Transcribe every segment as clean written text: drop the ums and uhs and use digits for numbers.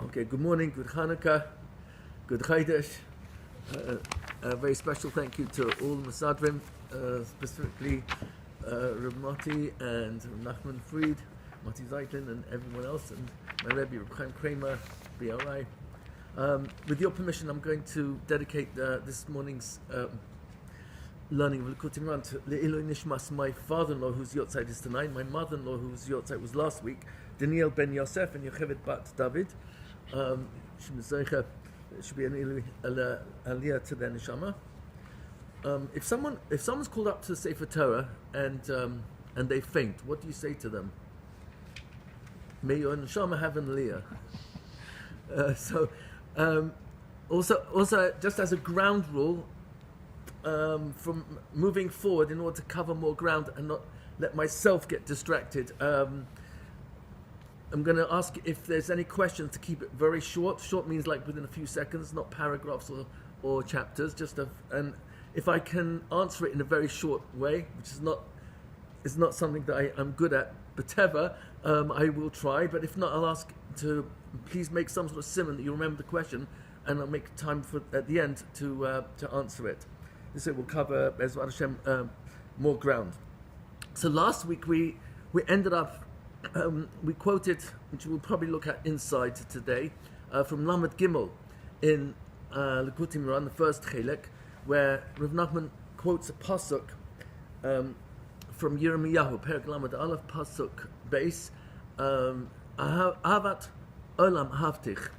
Okay, good morning, good Hanukkah, good Chodesh. A very special thank you to all the Masadrim, specifically Rav Moti and Nachman Fried, Moti Zeitlin and everyone else, and my Rebbe, Rav Chaim Kramer, BRI. With your permission, I'm going to dedicate this morning's learning of Likutei to Le'iloi Nishmas, my father-in-law whose Yotzeit is tonight, my mother-in-law whose Yotzeit was last week, Daniel ben Yosef and Yocheved bat David. Should be an aliyah to their neshama. If someone's called up to the Sefer Torah and they faint, what do you say to them? May your neshama have an aliyah. Also, just as a ground rule, from moving forward, in order to cover more ground and not let myself get distracted, I'm going to ask if there's any questions to keep it very short. Short means like within a few seconds, not paragraphs or chapters. And if I can answer it in a very short way, which is not something that I'm good at, whatever, I will try. But if not, I'll ask to please make some sort of simon that you remember the question, and I'll make time for at the end to answer it. This way we'll cover, Bezrat Hashem, more ground. So last week we ended up. We quoted, which we'll probably look at inside today, from Lamed Gimel in Likutei Moharan, the first chelek, where Rav Nachman quotes a pasuk from Yirmiyahu, Perek Lamed Aleph, pasuk base, Ahavat Olam Havtich.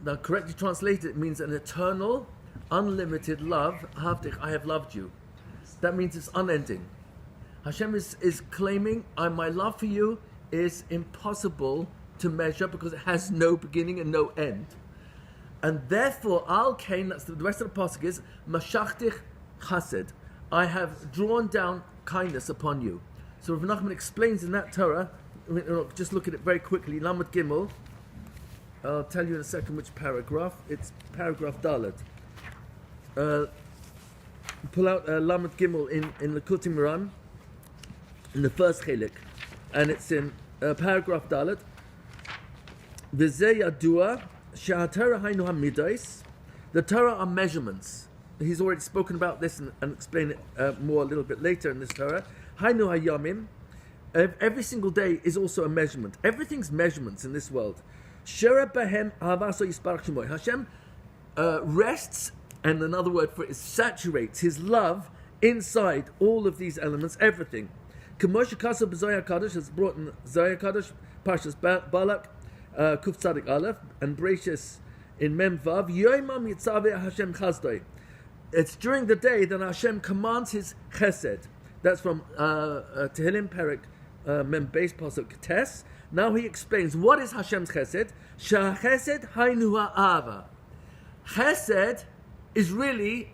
Now, correctly translated, it means an eternal, unlimited love. Havtich, I have loved you. That means it's unending. Hashem is claiming, my love for you is impossible to measure because it has no beginning and no end. And therefore, Al Kain, that's the rest of the pasuk is, Mashachtich Chesed. I have drawn down kindness upon you. So Rav Nachman explains in that Torah, just look at it very quickly, Lamed Gimel. I'll tell you in a second which paragraph. It's paragraph Dalet. Pull out Lamed Gimel in Likutei Moharan, in the first chelik, and it's in paragraph Dalet. V'zeh yadua she'haTorah hainu hamidais. The Torah are measurements. He's already spoken about this and explain it more a little bit later in this Torah. Hainu hayamim. Every single day is also a measurement. Everything's measurements in this world. Shera behem havaso yisparach shemoy. Hashem rests, and another word for it is saturates His love inside all of these elements, everything. K'moshe Kasa b'Zohar Kadosh is brought in Zohar Kadosh, Parshas Balak, Kuf Tzadik Aleph, and Bereshis in Mem Vav. Yoimam Yitzaveh Hashem Chazdoi. It's during the day that Hashem commands His Chesed. That's from Tehillim Perek Mem Beis Pasuk Tes. Now he explains what is Hashem's Chesed. Shah Chesed Hainu Ha'ava. Chesed is really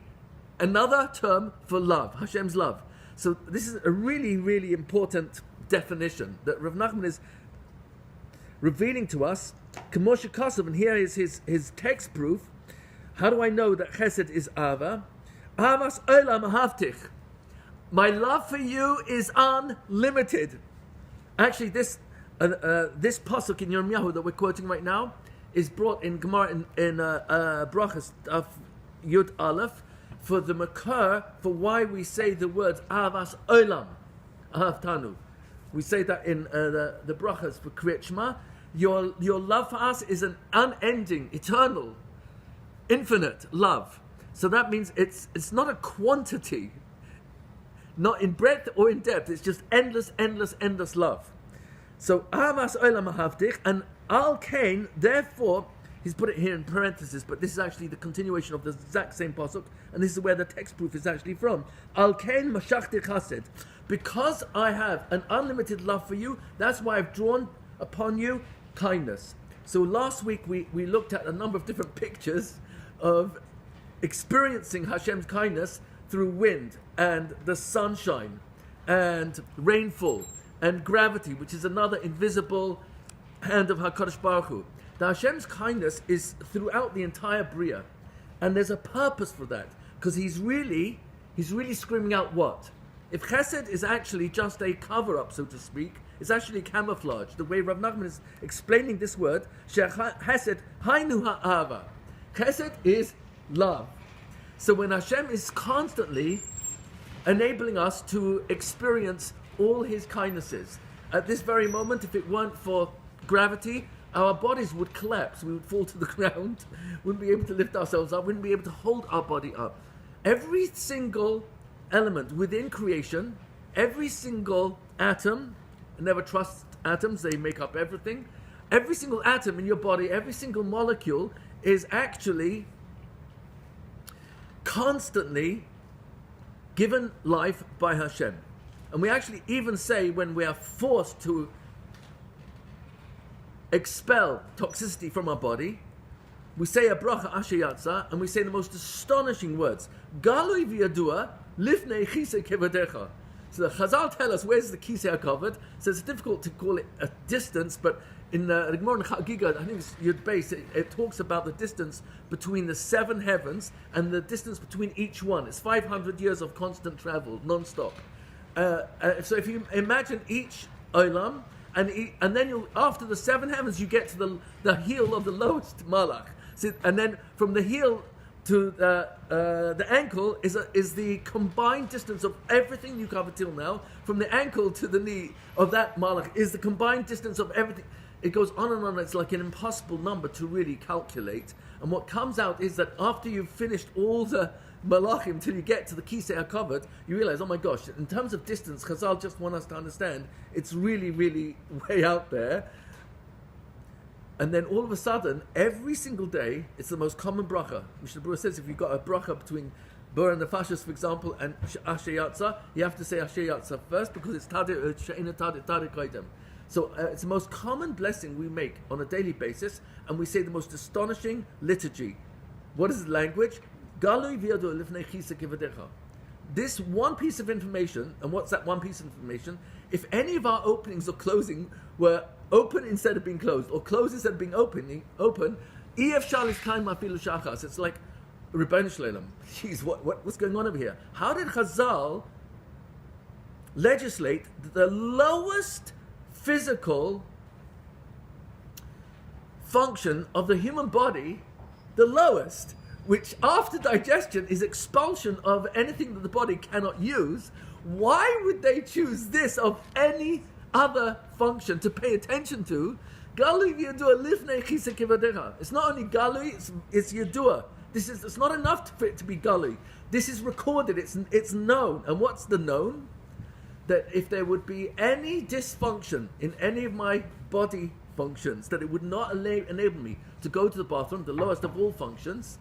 another term for love, Hashem's love. So this is a really, really important definition that Rav Nachman is revealing to us. K'moshe Kasav, and here is his text proof. How do I know that Chesed is Ava? Avas Olam Havtich. My love for you is unlimited. Actually, this pasuk in Yirmiyahu that we're quoting right now is brought in Gemara in Brachas of Yud Aleph, for the makar, for why we say the words Avas Olam, Ahavtanu. We say that in the brachas for Kriyat Shema. Your love for us is an unending, eternal, infinite love. So that means it's not a quantity, not in breadth or in depth. It's just endless, endless, endless love. So Avas Olam Ahavtich, and Al Kain, therefore. He's put it here in parentheses, but this is actually the continuation of the exact same pasuk, and this is where the text proof is actually from. Al kain mashachti chesed. Because I have an unlimited love for you, that's why I've drawn upon you kindness. So last week we looked at a number of different pictures of experiencing Hashem's kindness through wind and the sunshine and rainfall and gravity, which is another invisible hand of HaKadosh Baruch Hu. The Hashem's kindness is throughout the entire Bria, and there's a purpose for that, because He's really screaming out what? If chesed is actually just a cover-up, so to speak, it's actually camouflage. The way Rav Nachman is explaining this word, chesed, hainu ha'ava. Chesed is love. So when Hashem is constantly enabling us to experience all His kindnesses, at this very moment, if it weren't for gravity, our bodies would collapse. We would fall to the ground, wouldn't be able to lift ourselves up, wouldn't be able to hold our body up. Every single element within creation, every single atom, never trust atoms, they make up everything. Every single atom in your body, every single molecule is actually constantly given life by Hashem. And we actually even say when we are forced to expel toxicity from our body, we say a bracha asher yatsa, and we say the most astonishing words. Galui v'yadua lifnei chisei kevadecha. So the Chazal tell us where's the kisei hakavod. So it's difficult to call it a distance, but in the Gemara and Chagiga, I think it's Yud Beis, it talks about the distance between the 7 heavens and the distance between each one. It's 500 years of constant travel, non-stop. So if you imagine each olam, and then you, after the 7 heavens, you get to the heel of the lowest malach. So, and then from the heel to the ankle is the combined distance of everything you covered till now. From the ankle to the knee of that malach is the combined distance of everything. It goes on and on. It's like an impossible number to really calculate. And what comes out is that after you've finished all the malachim till you get to the kisei hakavod, you realize, oh my gosh, in terms of distance, Chazal just want us to understand it's really, really way out there. And then all of a sudden, every single day, it's the most common bracha. Mishnah Berurah says if you've got a bracha between Bur and the Fashas, for example, and Asher Yatza, you have to say Asher Yatza first because it's She'ena Tadeh Kaidem. So it's the most common blessing we make on a daily basis, and we say the most astonishing liturgy. What is the language? Galui v'yadu lifnei chisei kevadecha. This one piece of information, and what's that one piece of information? If any of our openings or closing were open instead of being closed, or closed instead of being open, EF Shalis Kaim Afilu Shachas. It's like Rebbeinu Shleilam. Jeez, what's going on over here? How did Chazal legislate the lowest physical function of the human body, the lowest, which after digestion is expulsion of anything that the body cannot use? Why would they choose this of any other function to pay attention to? Galui v'yadua lifnei chisei kevadecha. It's not only galui, it's yadua. It's not enough for it to be galui. This is recorded, it's known. And what's the known? That if there would be any dysfunction in any of my body functions, that it would not enable me to go to the bathroom, the lowest of all functions.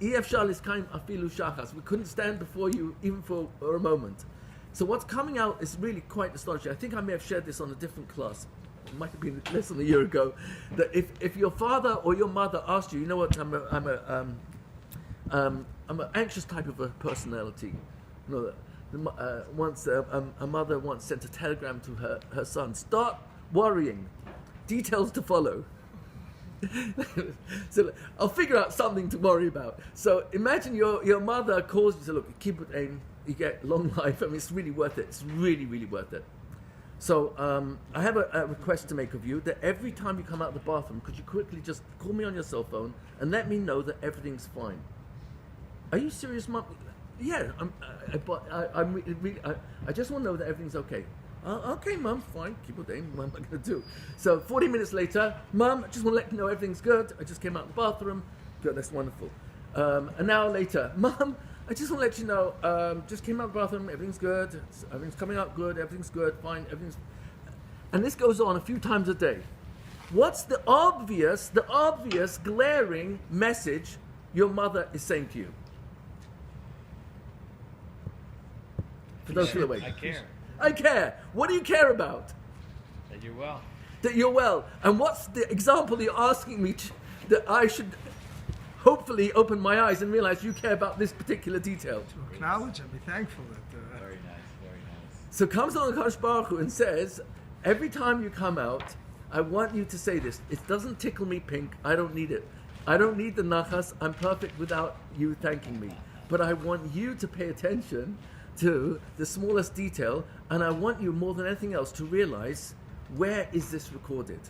EF Shalis Kaim Afilu Shachas. We couldn't stand before you even for a moment. So what's coming out is really quite astonishing. I think I may have shared this on a different class. It might have been less than a year ago. That if your father or your mother asked you, you know what, I'm an anxious type of a personality. You know, once a mother once sent a telegram to her son, start worrying, details to follow. So I'll figure out something to worry about. So imagine your mother calls you, so look, keep it aim, you get long life. I mean, it's really worth it. It's really, really worth it. So I have a request to make of you, that every time you come out of the bathroom, could you quickly just call me on your cell phone and let me know that everything's fine. Are you serious, Mom? Yeah, I just want to know that everything's okay. Okay, Mum, fine. Keep it in. What am I going to do? So 40 minutes later, Mum, I just want to let you know everything's good. I just came out of the bathroom. Good, that's wonderful. An hour later, Mum, I just want to let you know, just came out of the bathroom. Everything's good. Everything's coming out good. Everything's good. Fine. Everything's. And this goes on a few times a day. What's the obvious, glaring message your mother is saying to you? For those who are awake. I care. I care. What do you care about? That you're well. That you're well. And what's the example you're asking me that I should hopefully open my eyes and realize you care about this particular detail? To acknowledge and be thankful that... Very nice, very nice. So comes along Kadosh Baruch Hu and says, every time you come out, I want you to say this. It doesn't tickle me pink. I don't need it. I don't need the nachas. I'm perfect without you thanking me. But I want you to pay attention to the smallest detail, and I want you more than anything else to realize, where is this recorded?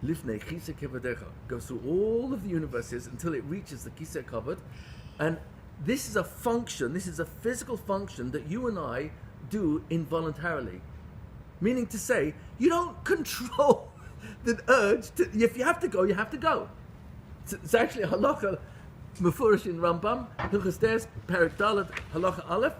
Lifnei Chisei Kevadecha goes through all of the universes until it reaches the Kisei Kavod, and this is a function, this is a physical function that you and I do involuntarily. Meaning to say, you don't control the urge to, if you have to go, you have to go. It's actually a halacha mefurish in Rambam, Hilchos Deis, Perek Dalet, halacha Aleph,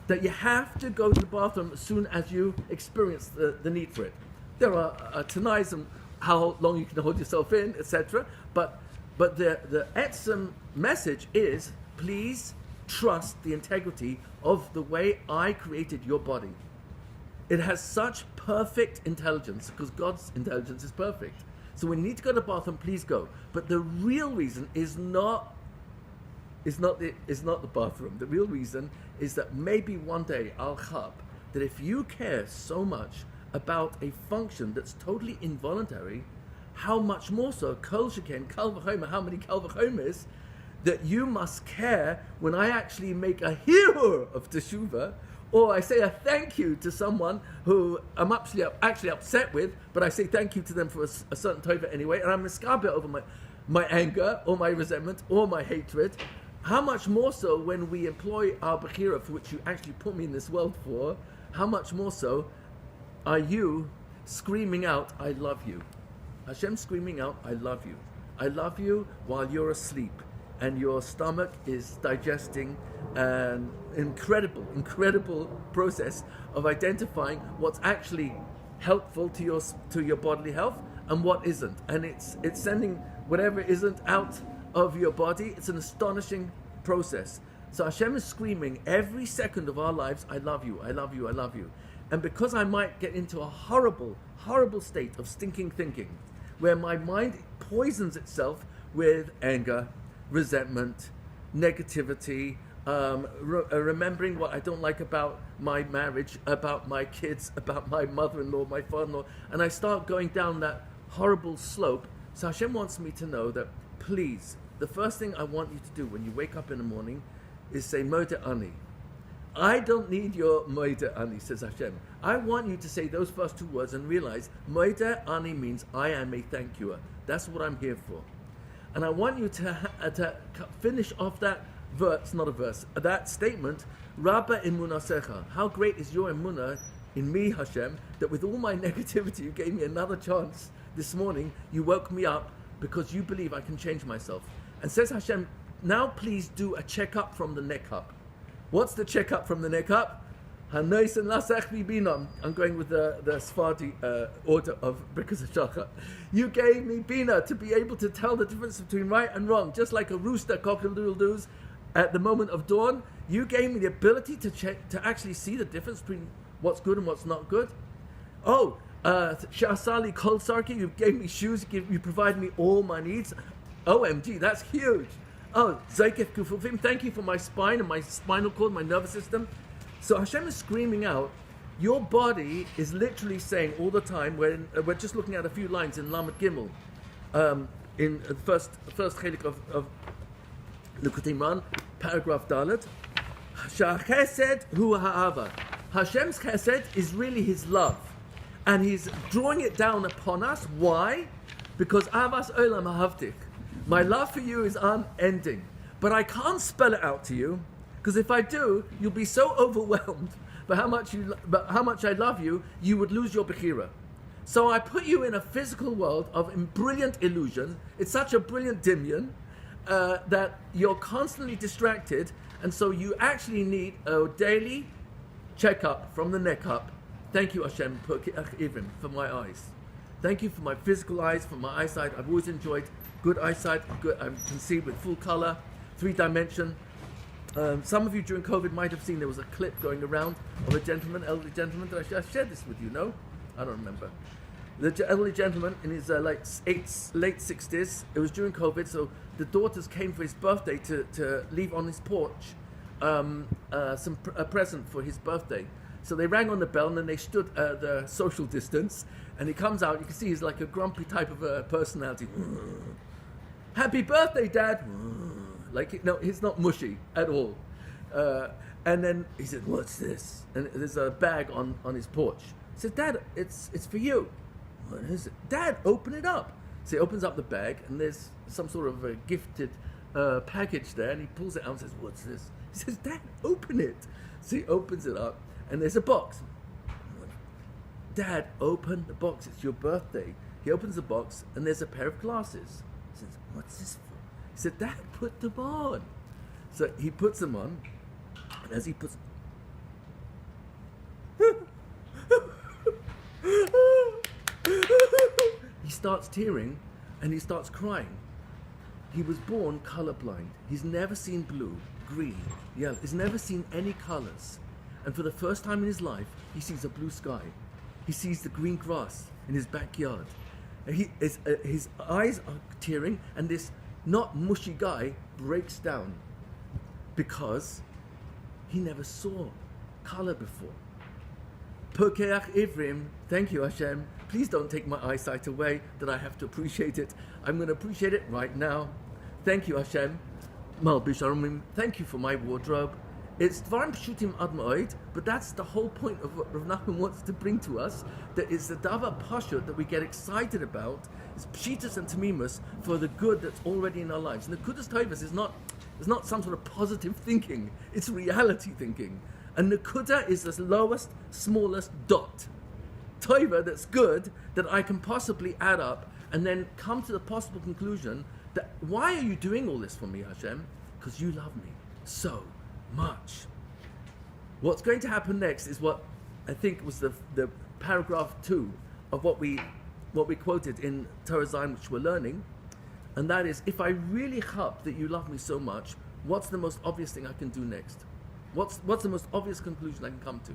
that you have to go to the bathroom as soon as you experience the need for it. There are tanaim on how long you can hold yourself in, etc. But the etzem message is, please trust the integrity of the way I created your body. It has such perfect intelligence, because God's intelligence is perfect. So when you need to go to the bathroom, please go. But the real reason is not the bathroom. The real reason is that maybe one day I'll chab that if you care so much about a function that's totally involuntary, how much more so, kol sheken, kal v'chomer, how many kal v'chomers, that you must care when I actually make a shiur of teshuvah, or I say a thank you to someone who I'm actually upset with, but I say thank you to them for a certain tova anyway, and I'm miskaber over my anger, or my resentment, or my hatred. How much more so when we employ our bechira, for which you actually put me in this world for, how much more so are you screaming out, I love you? Hashem screaming out, I love you. I love you while you're asleep and your stomach is digesting an incredible process of identifying what's actually helpful to your bodily health and what isn't. And it's sending whatever isn't out of your body. It's an astonishing process. So Hashem is screaming every second of our lives, I love you, I love you, I love you. And because I might get into a horrible state of stinking thinking, where my mind poisons itself with anger, resentment, negativity, remembering what I don't like about my marriage, about my kids, about my mother-in-law, my father-in-law, and I start going down that horrible slope. So Hashem wants me to know that, please, the first thing I want you to do when you wake up in the morning is say, Modeh Ani. I don't need your Modeh Ani, says Hashem. I want you to say those first two words and realize Modeh Ani means I am a thank youer. That's what I'm here for. And I want you to finish off that verse, not a verse, that statement, Rabba Emunasecha. How great is your emunah in me, Hashem, that with all my negativity, you gave me another chance this morning. You woke me up because you believe I can change myself. And says Hashem, now please do a checkup from the neck up. What's the checkup from the neck up? I'm going with the Sephardi order of Birkas HaShachar. You gave me bina to be able to tell the difference between right and wrong, just like a rooster cock-a-doodle-doos at the moment of dawn. You gave me the ability to actually see the difference between what's good and what's not good. Oh, Sha'asali Kol Sarki, you gave me shoes, you provided me all my needs. OMG, that's huge. Oh, Zaykef Kufufim, thank you for my spine and my spinal cord, my nervous system. So Hashem is screaming out, your body is literally saying all the time, when we're just looking at a few lines in Lamed Gimel, in the first chelik of Likutei, paragraph Dalet, Sha'chesed hu ha'ava. Hashem's chesed is really his love. And he's drawing it down upon us. Why? Because avas olam ahavtik. My love for you is unending. But I can't spell it out to you, because if I do, you'll be so overwhelmed by how much I love you, you would lose your bechira. So I put you in a physical world of brilliant illusion. It's such a brilliant dimyon that you're constantly distracted, and so you actually need a daily checkup from the neck up. Thank you, Hashem, for my eyes. Thank you for my physical eyes, for my eyesight. I've always enjoyed good eyesight. I can see with full color, 3-dimension. Some of you during COVID might have seen there was a clip going around of a gentleman, elderly gentleman. Did I shared this with you? No? I don't remember. The elderly gentleman in his late 60s. It was during COVID, so the daughters came for his birthday to leave on his porch a present for his birthday. So they rang on the bell and then they stood at the social distance, and he comes out. You can see he's like a grumpy type of a personality. Happy birthday, Dad! No, he's not mushy at all. And then he said, "What's this?" And there's a bag on his porch. He said, "Dad, it's for you." What is it? "Dad, open it up." So he opens up the bag, and there's some sort of a gifted package there, and he pulls it out and says, "What's this?" He says, "Dad, open it." So he opens it up, and there's a box. "Dad, open the box. It's your birthday." He opens the box, and there's a pair of glasses. He says, "What's this for?" He said, "Dad, put them on." So he puts them on, and as he puts he starts tearing, and he starts crying. He was born colorblind. He's never seen blue, green, yellow. He's never seen any colors. And for the first time in his life, he sees a blue sky. He sees the green grass in his backyard. And his eyes are tearing, and this not mushy guy breaks down because he never saw color before. Pokeach Ivrim, thank you, Hashem. Please don't take my eyesight away, that I have to appreciate it. I'm going to appreciate it right now. Thank you, Hashem. Malbish Arumim, thank you for my wardrobe. It's Dvarim Pshutim Ad Ma'od, but that's the whole point of what Rav Nachman wants to bring to us, that it's the Davar Pashut that we get excited about. It's Pshitas and Tamimus for the good that's already in our lives. And the Kudas Tovas is not some sort of positive thinking, it's reality thinking. And Nakuda is the lowest, smallest dot. Tova that's good, that I can possibly add up and then come to the possible conclusion that why are you doing all this for me, Hashem? Because you love me so much. What's going to happen next is what I think was the paragraph 2 of what we quoted in Torah Zion, which we're learning, and that is, if I really hope that you love me so much, what's the most obvious thing I can do next? What's the most obvious conclusion I can come to?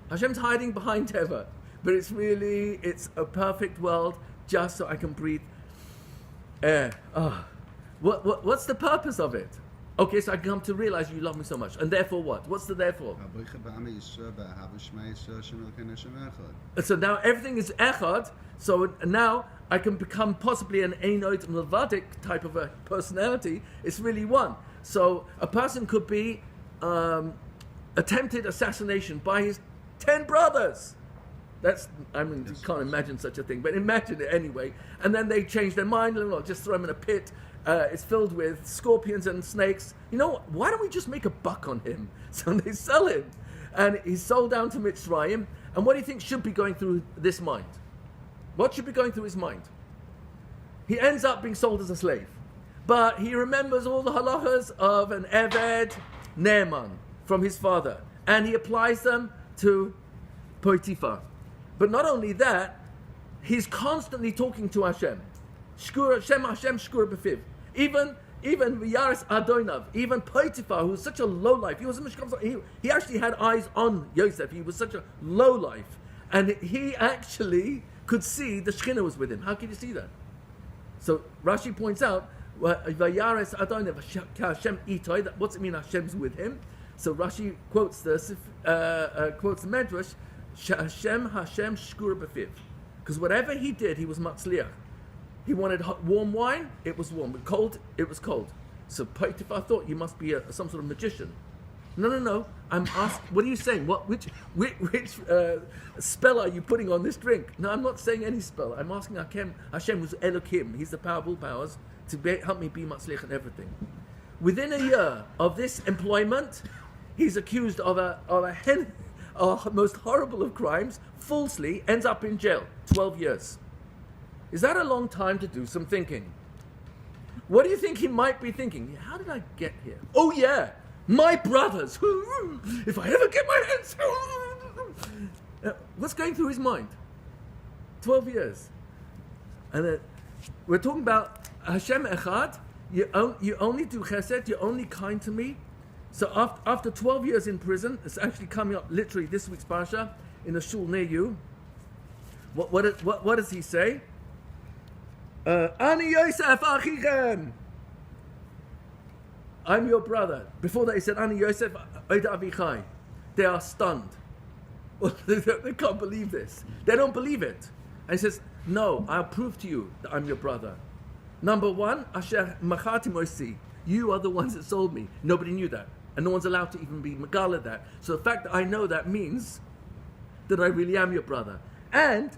Hashem's hiding behind Teva, but it's a perfect world just so I can breathe air. What's the purpose of it? Okay, so I come to realize you love me so much. And therefore what? What's the therefore? So now everything is echad, so now I can become possibly an Einod Milvadik type of a personality. It's really one. So a person could be attempted assassination by his 10 brothers. You can't imagine such a thing, but imagine it anyway. And then they change their mind and just throw him in a pit. It's filled with scorpions and snakes. You know what? Why don't we just make a buck on him? So they sell him. And he's sold down to Mitzrayim. And what do you think should be going through this mind? What should be going through his mind? He ends up being sold as a slave. But he remembers all the halachas of an Eved Ne'eman from his father. And he applies them to Potiphar. But not only that, he's constantly talking to Hashem. Shkur Hashem, Hashem Shkur B'fiv. Even Yaris Adonav, even Potiphar, who was such a low life, he actually had eyes on Yosef. He was such a low life, and he actually could see the Shekhinah was with him. How can you see that? So Rashi points out, Yaris Adonav Hashem Itoi. What's it mean? Hashem's with him. So Rashi quotes the Medrash, Hashem Shkur B'fiv, because whatever he did, he was Matzliach. He wanted warm wine, it was warm. But cold, it was cold. So Potiphar thought you must be some sort of magician. No. I'm asking, what are you saying? Which spell are you putting on this drink? No, I'm not saying any spell. I'm asking Hashem was Elokim. He's the power of all powers to help me be Matzliach and everything. Within a year of this employment, he's accused of a most horrible of crimes, falsely ends up in jail, 12 years. Is that a long time to do some thinking? What do you think he might be thinking? How did I get here? Oh yeah, my brothers. If I ever get my hands... What's going through his mind? 12 years. And we're talking about Hashem Echad. You only do chesed, you're only kind to me. So after 12 years in prison, it's actually coming up literally this week's parasha in a shul near you. What does he say? Ani Yosef Achichem. I'm your brother. Before that he said, Ani Yosef Oida Avichai. They are stunned. They can't believe this. They don't believe it. And he says, no, I'll prove to you that I'm your brother. Number one, Asher Machati Moisi. You are the ones that sold me. Nobody knew that. And no one's allowed to even be Megala that. So the fact that I know that means that I really am your brother. And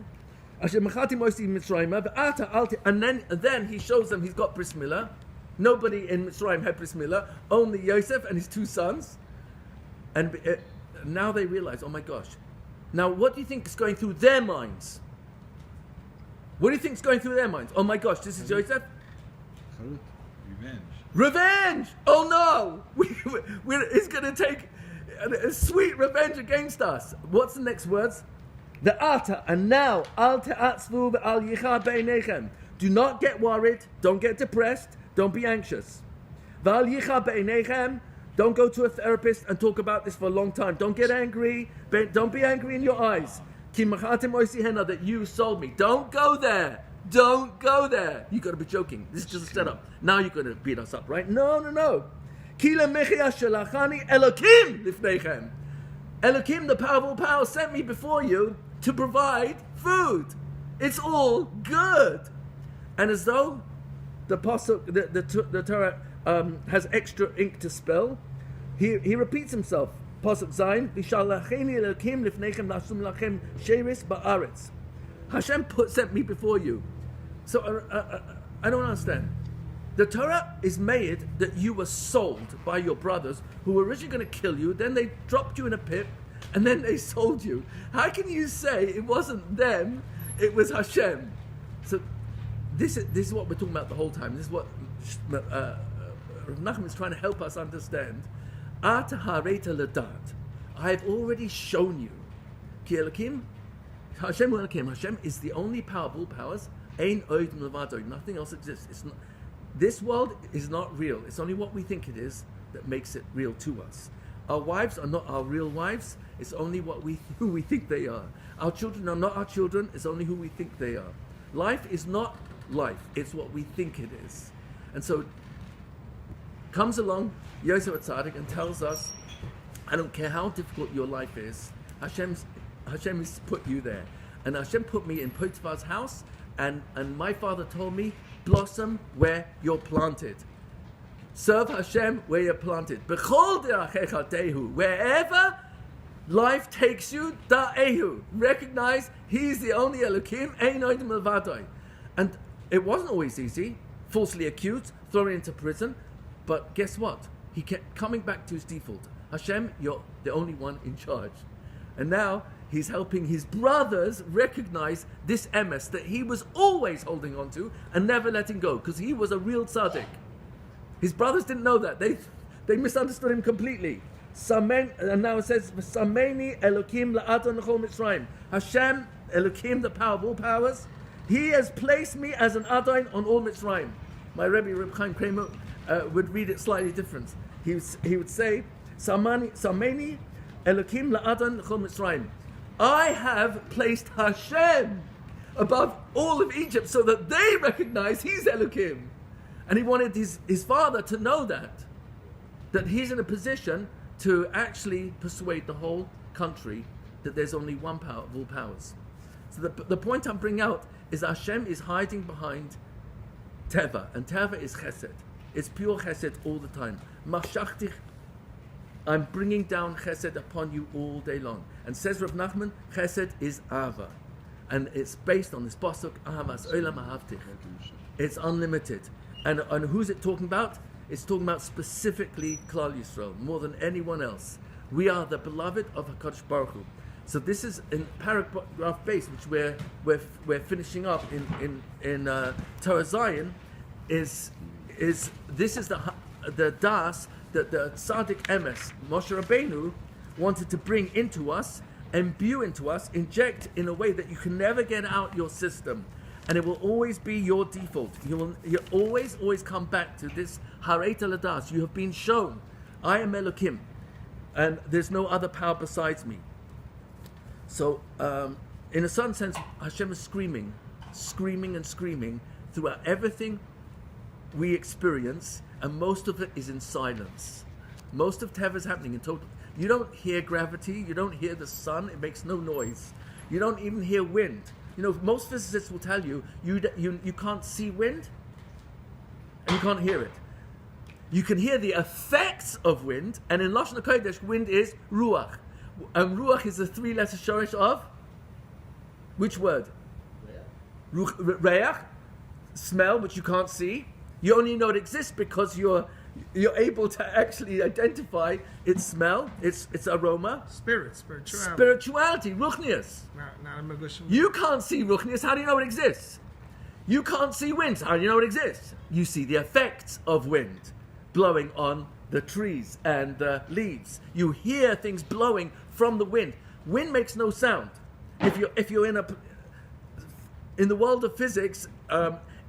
then he shows them he's got bris milah. Nobody in Mitzrayim had bris milah, only Yosef and his 2 sons. And now they realize, oh my gosh. Now what do you think is going through their minds? What do you think is going through their minds? Oh my gosh, this is Yosef? Revenge! Oh no! He's going to take a sweet revenge against us. What's the next words? The ata, and now, al te'atzvu ve'al yicha be'einechem. Do not get worried, don't get depressed, don't be anxious. Ve'al yicha be'einechem. Don't go to a therapist and talk about this for a long time. Don't get angry, don't be angry in your eyes. Ki machatem oisi hena, that you sold me. Don't go there. Don't go there. You got to be joking. This is just a setup. Now you're going to beat us up, right? No. Kila mechia shelachani Elokim lifneichem. Elokim, the powerful power, sent me before you to provide food. It's all good. And as though the pasuk, the Torah has extra ink to spell, he repeats himself. Pasuk Zayin, Vishalacheni Elokim lifneichem lasum lachem sheris ba'aretz. Hashem sent me before you. So I don't understand. The Torah is made that you were sold by your brothers who were originally going to kill you, then they dropped you in a pit, and then they sold you. How can you say it wasn't them, it was Hashem? So this is what we're talking about the whole time. This is what Rav Nachman is trying to help us understand. Ata hareta ladat. I have already shown you. Ki Elokim, Hashem Elokim. Hashem is the only powerful powers. Ein oid mlevado. Nothing else exists. It's not. This world is not real. It's only what we think it is that makes it real to us. Our wives are not our real wives. It's only who we think they are. Our children are not our children. It's only who we think they are. Life is not life. It's what we think it is. And so comes along Yosef Atzadik and tells us, I don't care how difficult your life is, Hashem has put you there. And Hashem put me in Potiphar's house, and my father told me, blossom where you're planted. Serve Hashem where you're planted. B'chol derachecha tehu. Wherever life takes you, da'ehu. Recognize He's the only Elokim, ein oid milvadoi. And it wasn't always easy. Falsely accused, thrown into prison. But guess what? He kept coming back to his default. Hashem, you're the only one in charge. And now he's helping his brothers recognize this emes that he was always holding on to and never letting go, because he was a real tzaddik. His brothers didn't know that. They misunderstood him completely. And now it says, Sameni Elokim la'adon nechol Mitzrayim. Hashem, Elokim, the power of all powers, He has placed me as an Adon on all Mitzrayim. My Rebbe, Reb Chaim Kramer, would read it slightly different. He would say, Sameni Elokim la'adon nechol Mitzrayim. I have placed Hashem above all of Egypt so that they recognize He's Elokim. And he wanted his father to know that he's in a position to actually persuade the whole country that there's only one power of all powers. So the point I'm bringing out is Hashem is hiding behind Teva, and Teva is Chesed. It's pure Chesed all the time. Mashachti, I'm bringing down Chesed upon you all day long. And says Rav Nachman, Chesed is Ava. And it's based on this pasuk, Ahavas Olam Ahavtich. It's unlimited. And who's it talking about? It's talking about specifically Klal Yisrael, more than anyone else. We are the beloved of HaKadosh Baruch Hu. So this is in paragraph base, which we're finishing up in Torah Zion. Is this is the das that the Tzaddik Emes Moshe Rabbeinu wanted to bring into us, imbue into us, inject in a way that you can never get out your system. And it will always be your default. You always come back to this Hareta Ladas. You have been shown, I am Elokim, and there's no other power besides me. So, in a certain sense, Hashem is screaming throughout everything we experience, and most of it is in silence. Most of Teva is happening in total. You don't hear gravity, you don't hear the sun, it makes no noise. You don't even hear wind. You know, most physicists will tell you, you can't see wind and you can't hear it. You can hear the effects of wind, and in Lashon HaKodesh, wind is ruach. And ruach is the three-letter shorish of which word? Reach, smell, which you can't see. You only know it exists because you're able to actually identify its smell, its aroma. Spirituality, ruchnius. You can't see ruchnius, how do you know it exists? You can't see wind, how do you know it exists? You see the effects of wind blowing on the trees and the leaves. You hear things blowing from the wind. Wind makes no sound. If you're in the world of physics,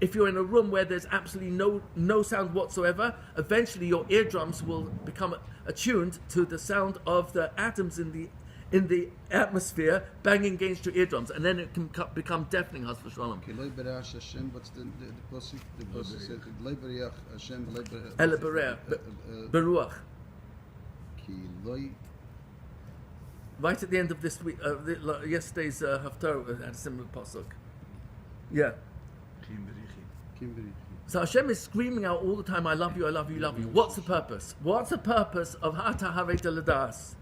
if you're in a room where there's absolutely no sound whatsoever, eventually your eardrums will become attuned to the sound of the atoms in the atmosphere banging against your eardrums, and then it can become deafening. Has v'shalom. What's the pasuk? The pasuk said, "Lo b'riach Hashem, Ela b'reach, beruach." Right at the end of this week, yesterday's haftarah had a similar pasuk. Yeah. So Hashem is screaming out all the time, I love you, I love you, I love you. What's the purpose? What's the purpose of Hata Haveta Ladas?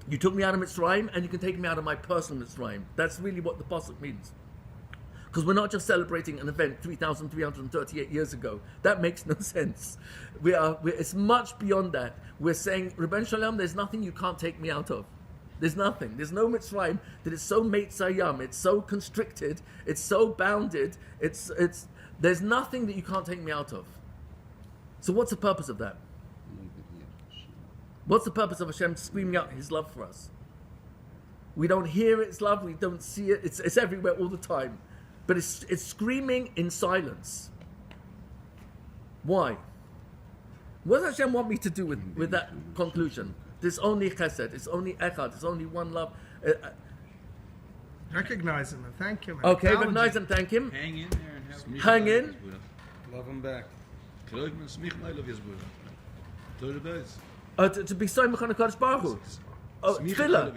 You took me out of Mitzrayim, and you can take me out of my personal Mitzrayim. That's really what the pasuk means. Because we're not just celebrating an event 3,338 years ago. That makes no sense. It's much beyond that. We're saying, Rebbeinu Shalom, there's nothing you can't take me out of. There's nothing. There's no Mitzrayim that is so meitzayam. It's so constricted. It's so bounded. There's nothing that you can't take me out of. So what's the purpose of that? What's the purpose of Hashem screaming out His love for us? We don't hear its love. We don't see it. It's everywhere all the time. But it's screaming in silence. Why? What does Hashem want me to do with that conclusion? There's only chesed, it's only echad, it's only one love. Recognize him and thank him. Okay, recognize and thank him. Hang in there and have Hang in. Love him back. To be so mechana Kadosh Baruch Hu. Tefillah.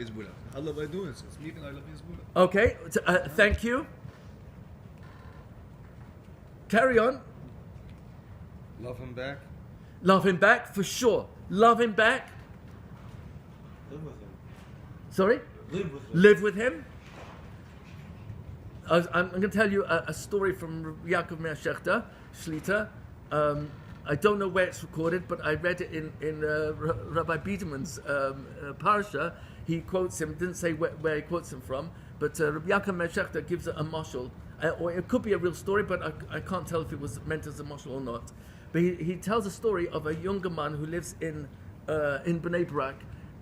Okay, thank you. Carry on. Love him back. Love him back, for sure. Love him back. Live with him. Sorry? Live with him. I'm going to tell you a story from Yaakov Meir Shechter, Shlita. I don't know where it's recorded, but I read it in Rabbi Biederman's parasha. He quotes him, didn't say where he quotes him from, but Rabbi Yaakov Meir Shechter gives a mashal. Or it could be a real story, but I can't tell if it was meant as a mashal or not. But he tells a story of a younger man who lives in Bnei Brak,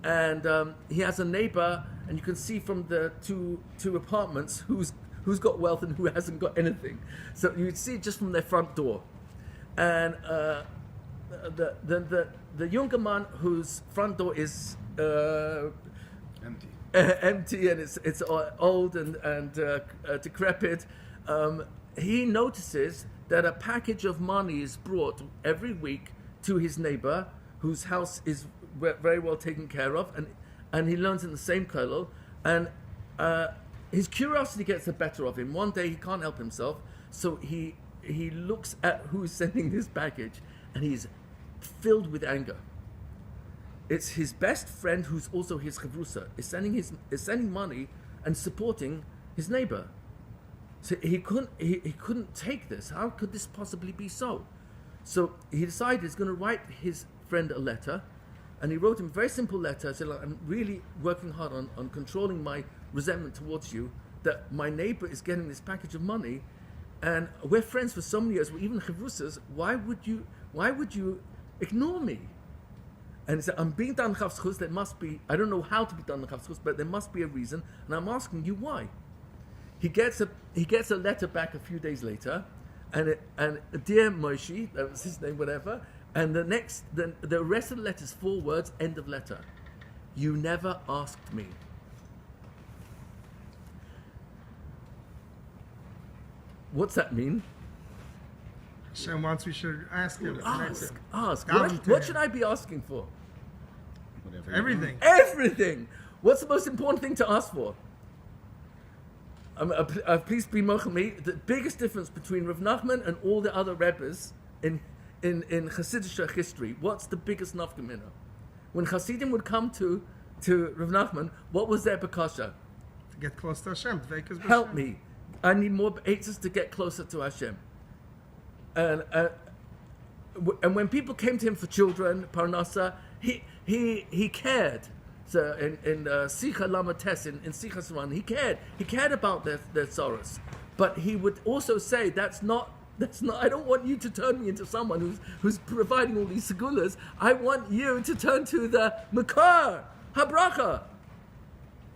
and he has a neighbor, and you can see from the two apartments who's got wealth and who hasn't got anything. So you see it just from their front door, and the younger man whose front door is empty and it's old and decrepit. He notices that a package of money is brought every week to his neighbor, whose house is very well taken care of, and he learns in the same kollel, and his curiosity gets the better of him. One day he can't help himself, so he looks at who's sending this package, and he's filled with anger. It's his best friend, who's also his chavrusa, is sending money and supporting his neighbor. So he couldn't take this. How could this possibly be so? So he decided he's going to write his friend a letter, and he wrote him a very simple letter. Said, I'm really working hard on controlling my resentment towards you, that my neighbor is getting this package of money, and we're friends for so many years, we're even chavrusas. Why would you ignore me? And he said, I'm being done chavzchus. There must be, I don't know how to be done chavzchus, but there must be a reason, and I'm asking you why. He gets a letter back a few days later, and dear Moshe, that was his name, whatever. And the rest of the letter is 4 words, end of letter. You never asked me. What's that mean? Hashem wants we should ask him. Ask. What should I be asking for? Whatever. Everything. Everything. What's the most important thing to ask for? Please be mochel me. The biggest difference between Rav Nachman and all the other Rebbes in in Hasidic history, what's the biggest nafkamina? When Hasidim would come to Rav Nachman, what was their bakasha? To get close to Hashem. Help me. I need more eitzes to get closer to Hashem. And when people came to him for children, parnasa, he cared. So in Sicha Lamates, in Sicha Saran, he cared about their sorrows. But he would also say, that's not, I don't want you to turn me into someone who's providing all these segulas. I want you to turn to the Makar, Habracha.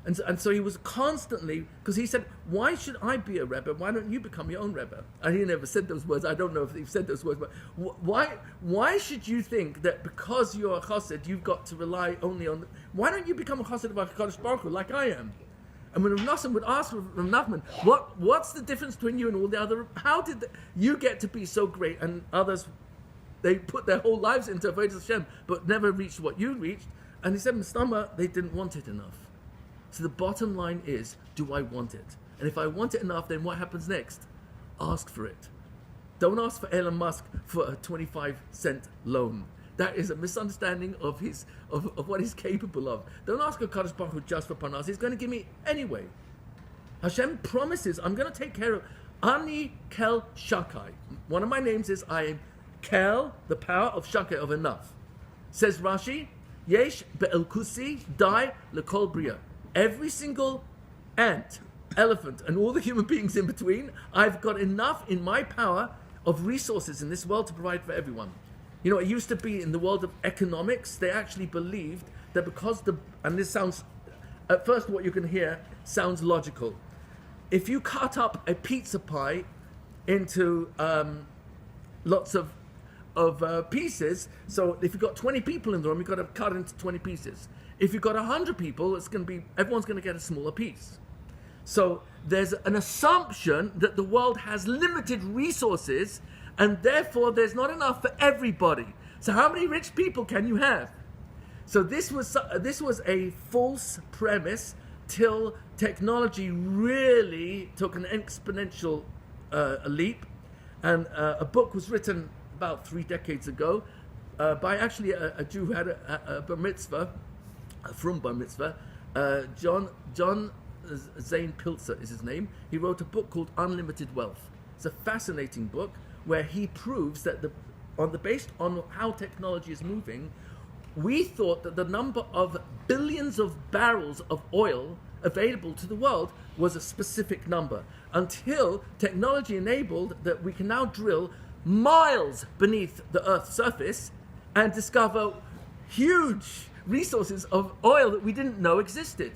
And so he was constantly, because he said, why should I be a Rebbe? Why don't you become your own Rebbe? And he never said those words. I don't know if he said those words, but why should you think that because you're a chassid, you've got to rely only on, why don't you become a chassid of HaKadosh Baruch Hu like I am? And when Rav Nosson would ask Rav Nachman, what's the difference between you and all the other, how did you get to be so great and others, they put their whole lives into Avodas Hashem, but never reached what you reached? And he said, Mistama, they didn't want it enough. So the bottom line is, do I want it? And if I want it enough, then what happens next? Ask for it. Don't ask for Elon Musk for a 25-cent loan. That is a misunderstanding of what he's capable of. Don't ask HaKadosh Baruch Hu just for panas. He's going to give me anyway. Hashem promises, I'm going to take care of Ani Kel Shakai. One of my names is I am Kel, the power of Shakai, of enough. Says Rashi, Yesh be'elkusi dai lekol bria. Every single ant, elephant, and all the human beings in between, I've got enough in my power of resources in this world to provide for everyone. You know, it used to be in the world of economics, they actually believed that because and this sounds, at first what you can hear sounds logical. If you cut up a pizza pie into lots of pieces, so if you've got 20 people in the room, you've got to cut it into 20 pieces. If you've got 100 people, everyone's going to get a smaller piece. So there's an assumption that the world has limited resources, and therefore there's not enough for everybody. So how many rich people can you have? So this was a false premise till technology really took an exponential leap, and a book was written about 3 decades ago by actually a Jew who had a bar mitzvah, from bar mitzvah, John Zane Pilzer is his name. He wrote a book called Unlimited Wealth. It's a fascinating book where he proves that based on how technology is moving, we thought that the number of billions of barrels of oil available to the world was a specific number, until technology enabled that we can now drill miles beneath the Earth's surface and discover huge resources of oil that we didn't know existed.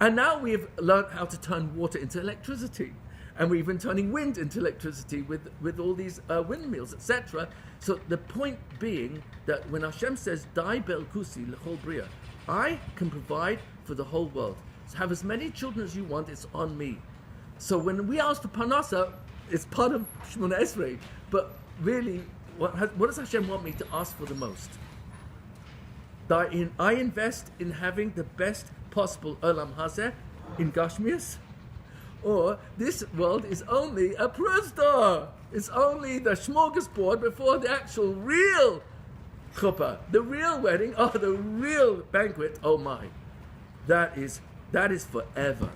And now we've learned how to turn water into electricity, and we've been turning wind into electricity with all these windmills, etc. So the point being that when Hashem says Dai Belkusi Lechol Bria, I can provide for the whole world. So have as many children as you want, it's on me. So when we ask for Parnasa, it's part of Shemona Esrei, but really what does Hashem want me to ask for the most? I invest in having the best possible Olam Hazeh in Gashmias? Or this world is only a prustor. It's only the smorgasbord before the actual real chuppah, the real wedding, the real banquet. Oh my, that is forever.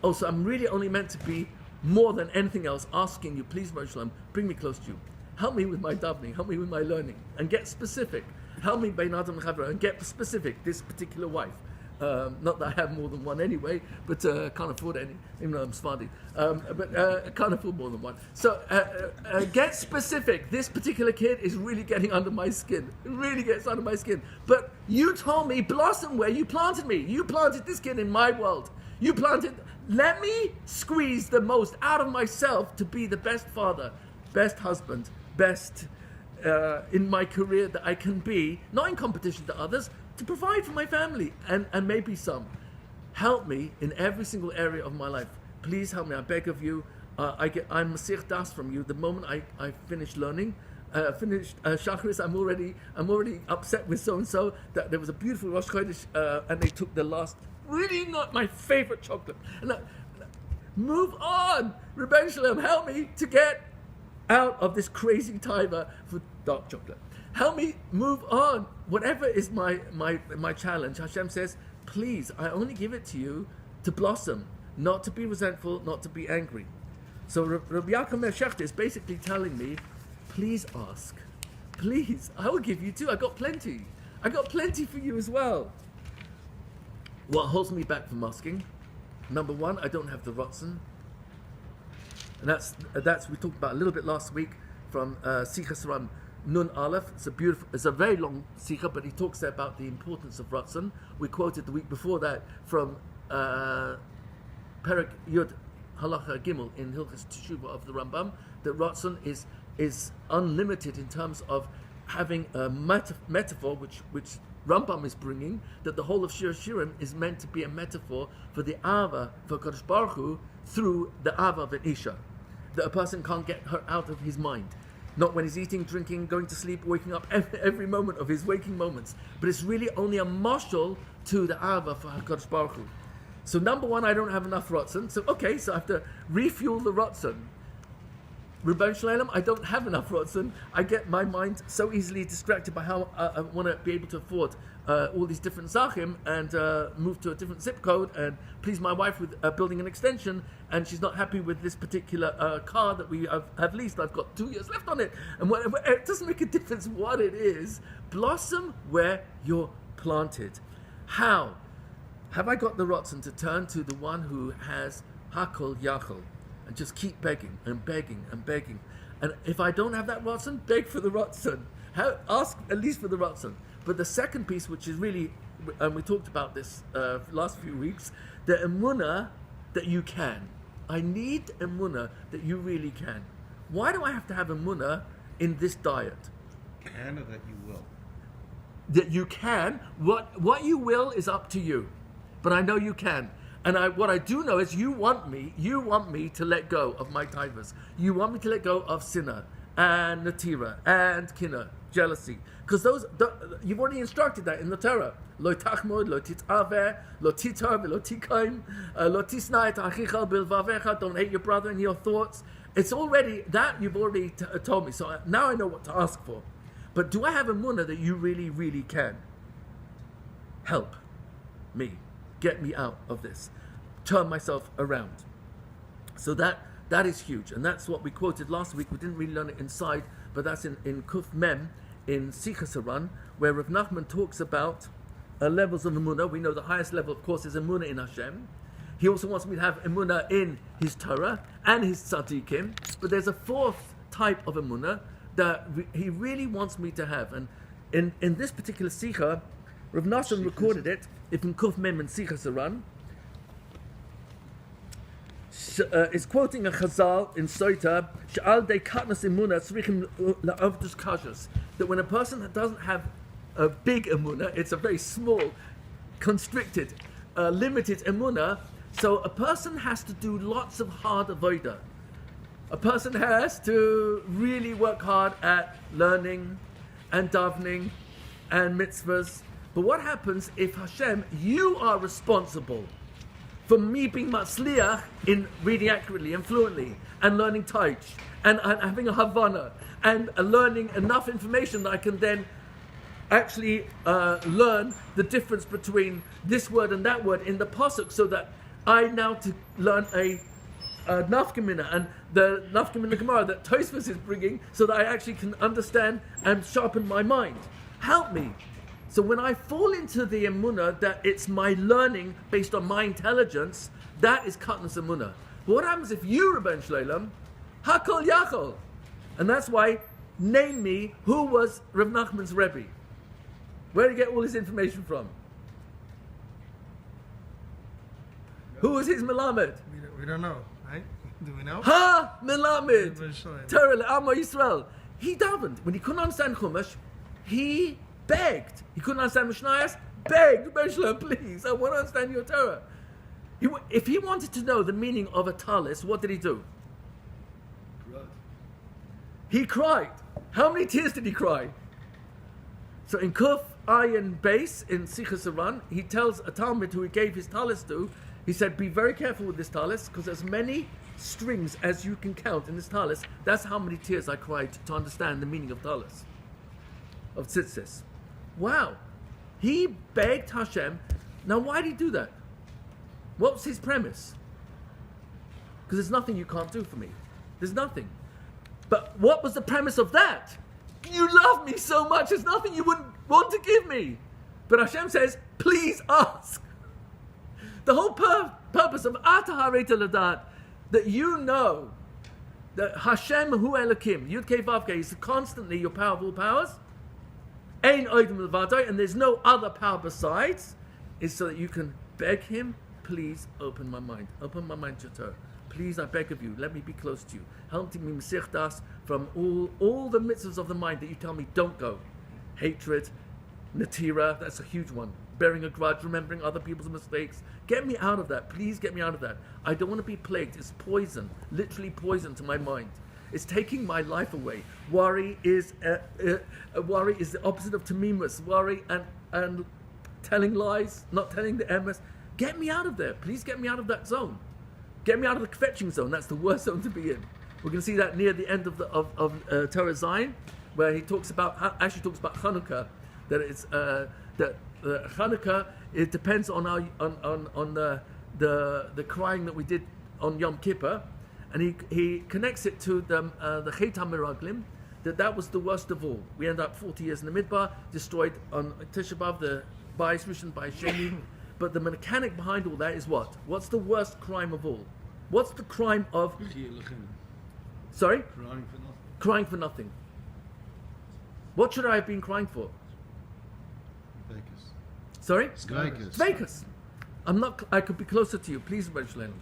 Also, I'm really only meant to be more than anything else asking you, please, Moshe Shalom, bring me close to you. Help me with my davening, help me with my learning, and get specific. Help me Bein Adam L'Chavra, and get specific. This particular wife. Not that I have more than one anyway, but can't afford any, even though I'm Sephardi. But can't afford more than one. So get specific. This particular kid is really getting under my skin. It really gets under my skin. But you told me, blossom where you planted me. You planted this kid in my world. You planted, let me squeeze the most out of myself to be the best father, best husband, best in my career that I can be, not in competition to others, to provide for my family and maybe some. Help me in every single area of my life. Please help me, I beg of you. I'm Masich Das from you. The moment I finish learning, finished Shacharis, I'm already upset with so-and-so that there was a beautiful Rosh Chodesh and they took the last, really not my favorite chocolate. And move on! Rebbeinu Shalom, help me to get out of this crazy taiva for dark chocolate. Help me move on. Whatever is my challenge, Hashem says, please, I only give it to you to blossom, not to be resentful, not to be angry. So Rabbi Yaakov Shechter is basically telling me, please ask. Please, I will give you too. I got plenty. I got plenty for you as well. What holds me back from asking? Number one, I don't have the Ratzon. And that's we talked about a little bit last week from Sichas Ran Nun Aleph. It's a very long Sikha, but he talks there about the importance of Ratzon. We quoted the week before that from Perek Yud Halacha Gimel in Hilchas Teshuvah of the Rambam, that Ratzon is unlimited in terms of having a metaphor, which Rambam is bringing, that the whole of Shir Shirim is meant to be a metaphor for the Ava, for Kadosh Baruch Hu, through the Ava of an Isha. That a person can't get her out of his mind. Not when he's eating, drinking, going to sleep, waking up, every moment of his waking moments. But it's really only a marshal to the Ava for HaKadosh Baruch Hu. So number one, I don't have enough Ratzon. So I have to refuel the Ratzon. Rebbeinu Shalom, I don't have enough Ratzon. I get my mind so easily distracted by how I want to be able to afford all these different zachim and move to a different zip code and please my wife with building an extension, and she's not happy with this particular car that we have leased. I've got 2 years left on it, and whatever, it doesn't make a difference what it is. Blossom where you're planted. How have I got the Ratzon to turn to the one who has Hakol Yachol? And just keep begging and begging and begging. And if I don't have that Ratzon, beg for the Ratzon. Ask at least for the Ratzon. But the second piece, which is really, and we talked about this last few weeks, the emunah that you can. I need emunah that you really can. Why do I have to have emunah in this diet? Can or that you will? That you can. What you will is up to you. But I know you can. And what I do know is you want me to let go of my taivas. You want me to let go of sinner and natira and kina, jealousy. Because you've already instructed that in the Torah. Lo tachmod, lo titaveh, lo titar, lo tikaim, lo tisna et achicha bilvavecha. Don't hate your brother in your thoughts. It's already, that you've already told me. So now I know what to ask for. But do I have a munah that you really, really can help me? Get me out of this. Turn myself around. So that is huge. And that's what we quoted last week. We didn't really learn it inside, but that's in Kuf Mem, in Sichas Haran, where Rav Nachman talks about levels of emunah. We know the highest level, of course, is emunah in Hashem. He also wants me to have emunah in his Torah and his tzaddikim. But there's a fourth type of emunah that he really wants me to have. And in this particular Sikha, Rav Nachman recorded it, if in Kuf Mem and Sichas Haran, is quoting a Chazal in Soita, Sha'al de katnas imuna tzrichim la'avdus kashas, that when a person doesn't have a big emuna, it's a very small, constricted, limited emuna, so a person has to do lots of hard avodah. A person has to really work hard at learning and davening and mitzvahs. But what happens if Hashem, you are responsible for me being matzliach in reading accurately and fluently and learning Taich and having a Havana and learning enough information that I can then actually learn the difference between this word and that word in the pasuk, so that I now to learn a nafkamina and the nafkamina Gemara that Tosfos is bringing, so that I actually can understand and sharpen my mind. Help me. So when I fall into the emunah that it's my learning based on my intelligence, that is katnas emunah. But what happens if you, Rebbeinu Shalom, hakol yachol? And that's why, name me, who was Rav Nachman's Rebbe? Where did he get all his information from? Who was his Melamed? We don't know, right? Do we know? Ha! Melamed! Rebbeinu Shalom. Torah le'Amo Yisrael. He davened. When he couldn't understand Chumash, he begged. He couldn't understand Mishnayos, begged, Rebbeinu Shalom, please, I want to understand your Torah. If he wanted to know the meaning of a talis, what did he do? He cried. How many tears did he cry? So in Kuf Ayin Base, in Sichas Haran, he tells a Talmud who he gave his talis to, he said, be very careful with this talis, because there's many strings as you can count in this talis. That's how many tears I cried to understand the meaning of talis, of tzitzis. Wow. He begged Hashem. Now, why did he do that? What was his premise? Because there's nothing you can't do for me. There's nothing. But what was the premise of that? You love me so much, there's nothing you wouldn't want to give me. But Hashem says, please ask. The whole purpose of Atahareta Ladat, that you know that Hashem Hu Elokim, Yud Kei Vav Kei, is constantly your power of all powers. Ein Oidem Levadai, and there's no other power besides, is so that you can beg him, please open my mind. Open my mind to Torah. Please, I beg of you, let me be close to you. Help me Masich Das from all the mitzvahs of the mind that you tell me don't go. Hatred, Natira, that's a huge one. Bearing a grudge, remembering other people's mistakes. Get me out of that. Please get me out of that. I don't want to be plagued. It's poison, literally poison to my mind. It's taking my life away. Worry is the opposite of tamimus. Worry and telling lies, not telling the emes. Get me out of there. Please get me out of that zone. Get me out of the kvetching zone. That's the worst zone to be in. We're going to see that near the end of Torah Zion, where he talks about Chanukah. That it's that Chanukah, it depends on the crying that we did on Yom Kippur, and he connects it to the Chet HaMeraglim, that was the worst of all. We end up 40 years in the Midbar, destroyed on Tisha B'Av, the Bayis Rishon, Bayis Sheni. But the mechanic behind all that is what? What's the worst crime of all? What's the crime of... Sorry? Crying for nothing. What should I have been crying for? Sorry? Vekas. I'm not. I could be closer to you, please, Rebbe Shlomo.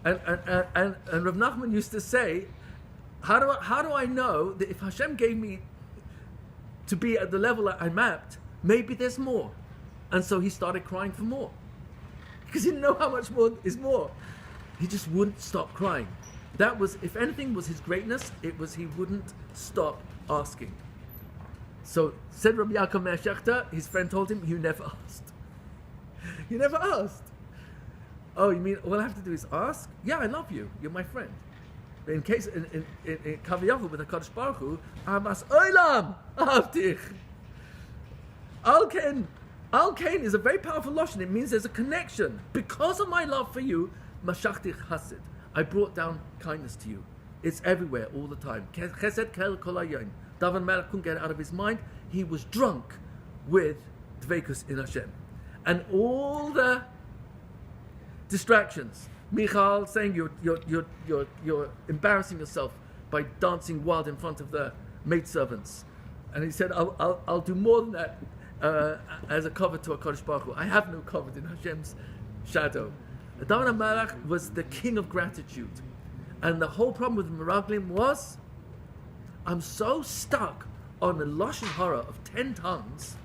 And Rav Nachman used to say, how do I know that if Hashem gave me to be at the level that I mapped, maybe there's more? And so he started crying for more, because he didn't know how much more is more. He just wouldn't stop crying. That was, if anything, was his greatness. It was he wouldn't stop asking. So said Rabbi Yaakov Meir Shechter, his friend told him, "You never asked. You never asked." Oh, you mean all I have to do is ask? Yeah, I love you. You're my friend. But in case in Kaviyavah with HaKadosh Baruch Hu, Amas Olam Ahavtich. Al Kain is a very powerful lashon. It means there's a connection. Because of my love for you, Mashachtich Hasid. I brought down kindness to you. It's everywhere, all the time. Chesed kel kol hayoim. David Melech couldn't get it out of his mind. He was drunk with dveikus in Hashem, and all the distractions. Michal saying you're embarrassing yourself by dancing wild in front of the maidservants, and he said, I'll do more than that as a cover to a Kodesh Baruch Hu. I have no cover in Hashem's shadow. David Melech was the king of gratitude, and the whole problem with Meraglim was, I'm so stuck on the lashon hara of 10 tongues.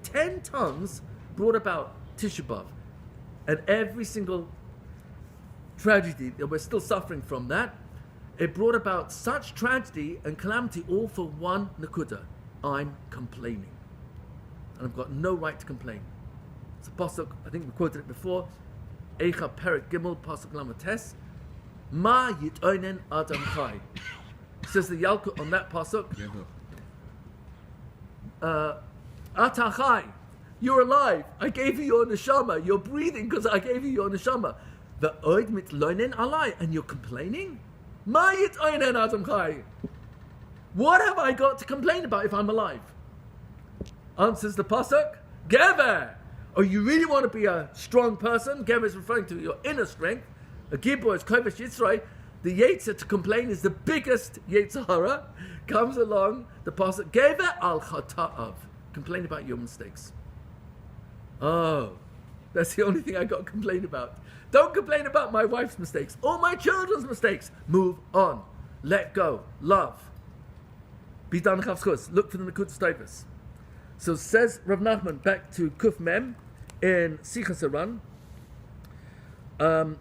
10 tongues brought about Tisha B'Av, and every single tragedy that we're still suffering from that, it brought about such tragedy and calamity, all for one nakuda. I'm complaining, and I've got no right to complain. It's a pasuk, I think we quoted it before, Eicha Perek Gimel pasuk Lamates, Ma Yitoinen Adam Chai. Says the Yalkut on that pasuk, Ata Chai, you're alive. I gave you your neshama. You're breathing because I gave you your neshama. The oid mitloinen alai, and you're complaining? Ma yitoinen Adam Chai. What have I got to complain about if I'm alive? Answers the pasuk, Gever. Oh, you really want to be a strong person? Gever is referring to your inner strength. A gibor is kovesh yitzray. The yetzer to complain is the biggest yetzer hara. Comes along the pasuk, Gever al chata'av. Complain about your mistakes. Oh, that's the only thing I got to complain about. Don't complain about my wife's mistakes or my children's mistakes. Move on. Let go. Love. Be done chavschus. Look for the Likutei Tovos. So says Rav Nachman, back to Kuf Mem in Sichas Haran. Reb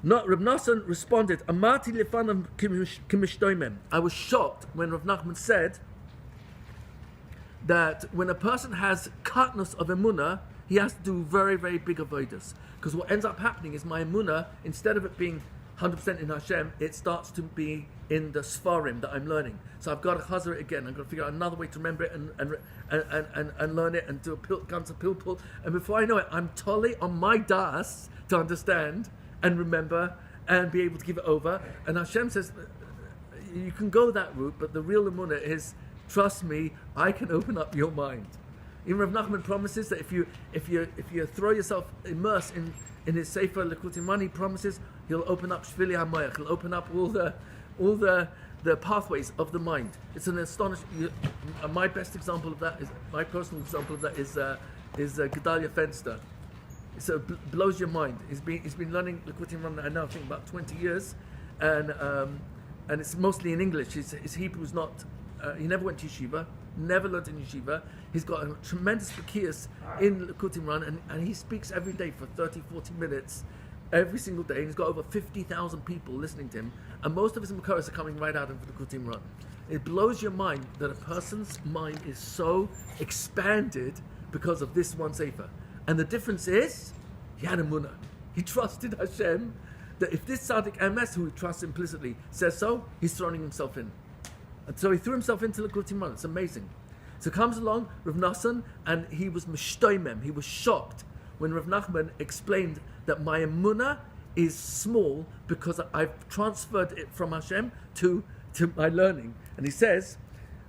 Nosson responded, Amati lefanav kimishtoimem. I was shocked when Rav Nachman said that when a person has katnus of emunah, he has to do very, very big avodas. Because what ends up happening is my emunah, instead of it being 100% in Hashem, it starts to be in the Sfarim that I'm learning. So I've got to chazar it again. I've got to figure out another way to remember it and learn it and do a ganze pilpul. And before I know it, I'm totally on my das to understand and remember and be able to give it over. And Hashem says, you can go that route, but the real emunah is, trust me, I can open up your mind. Even Rav Nachman promises that if you throw yourself, immerse in his Sefer Likutei, he promises he'll open up Shvili HaMoyach, he'll open up all the pathways of the mind. It's an astonishing. My best example of that is, my personal example of that is Gedalia Fenster. So it blows your mind. He's been learning Likutei now, I think about 20 years, and it's mostly in English. His Hebrew's not. He never went to yeshiva, never learned in yeshiva. He's got a tremendous bakiyas in Likutei, and he speaks every day for 30, 40 minutes, every single day. And he's got over 50,000 people listening to him, and most of his makoros are coming right out of Likutei. It blows your mind that a person's mind is so expanded because of this one sefer. And the difference is, he had emunah. He trusted Hashem, that if this tzaddik emes, who he trusts implicitly, says so, he's throwing himself in. And so he threw himself into Likutei. It's amazing. So comes along Rav Nassan, and he was mishtoimem. He was shocked when Rav Nachman explained that my emunah is small because I've transferred it from Hashem to my learning. And he says,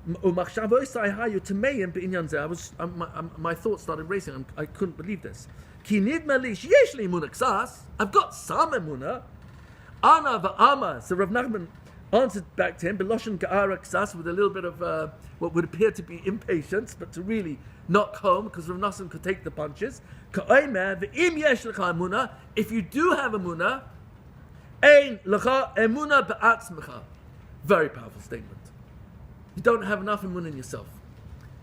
my thoughts started racing. I couldn't believe this. I've got some emunah. Ana va'ama. So Rav Nachman answered back to him, Beloshen Ga'ara Ksas, with a little bit of what would appear to be impatience, but to really knock home, because Rav Nassan could take the punches. If you do have emunah, ein lecha emunah be'atzmecha. Very powerful statement. You don't have enough emunah in yourself.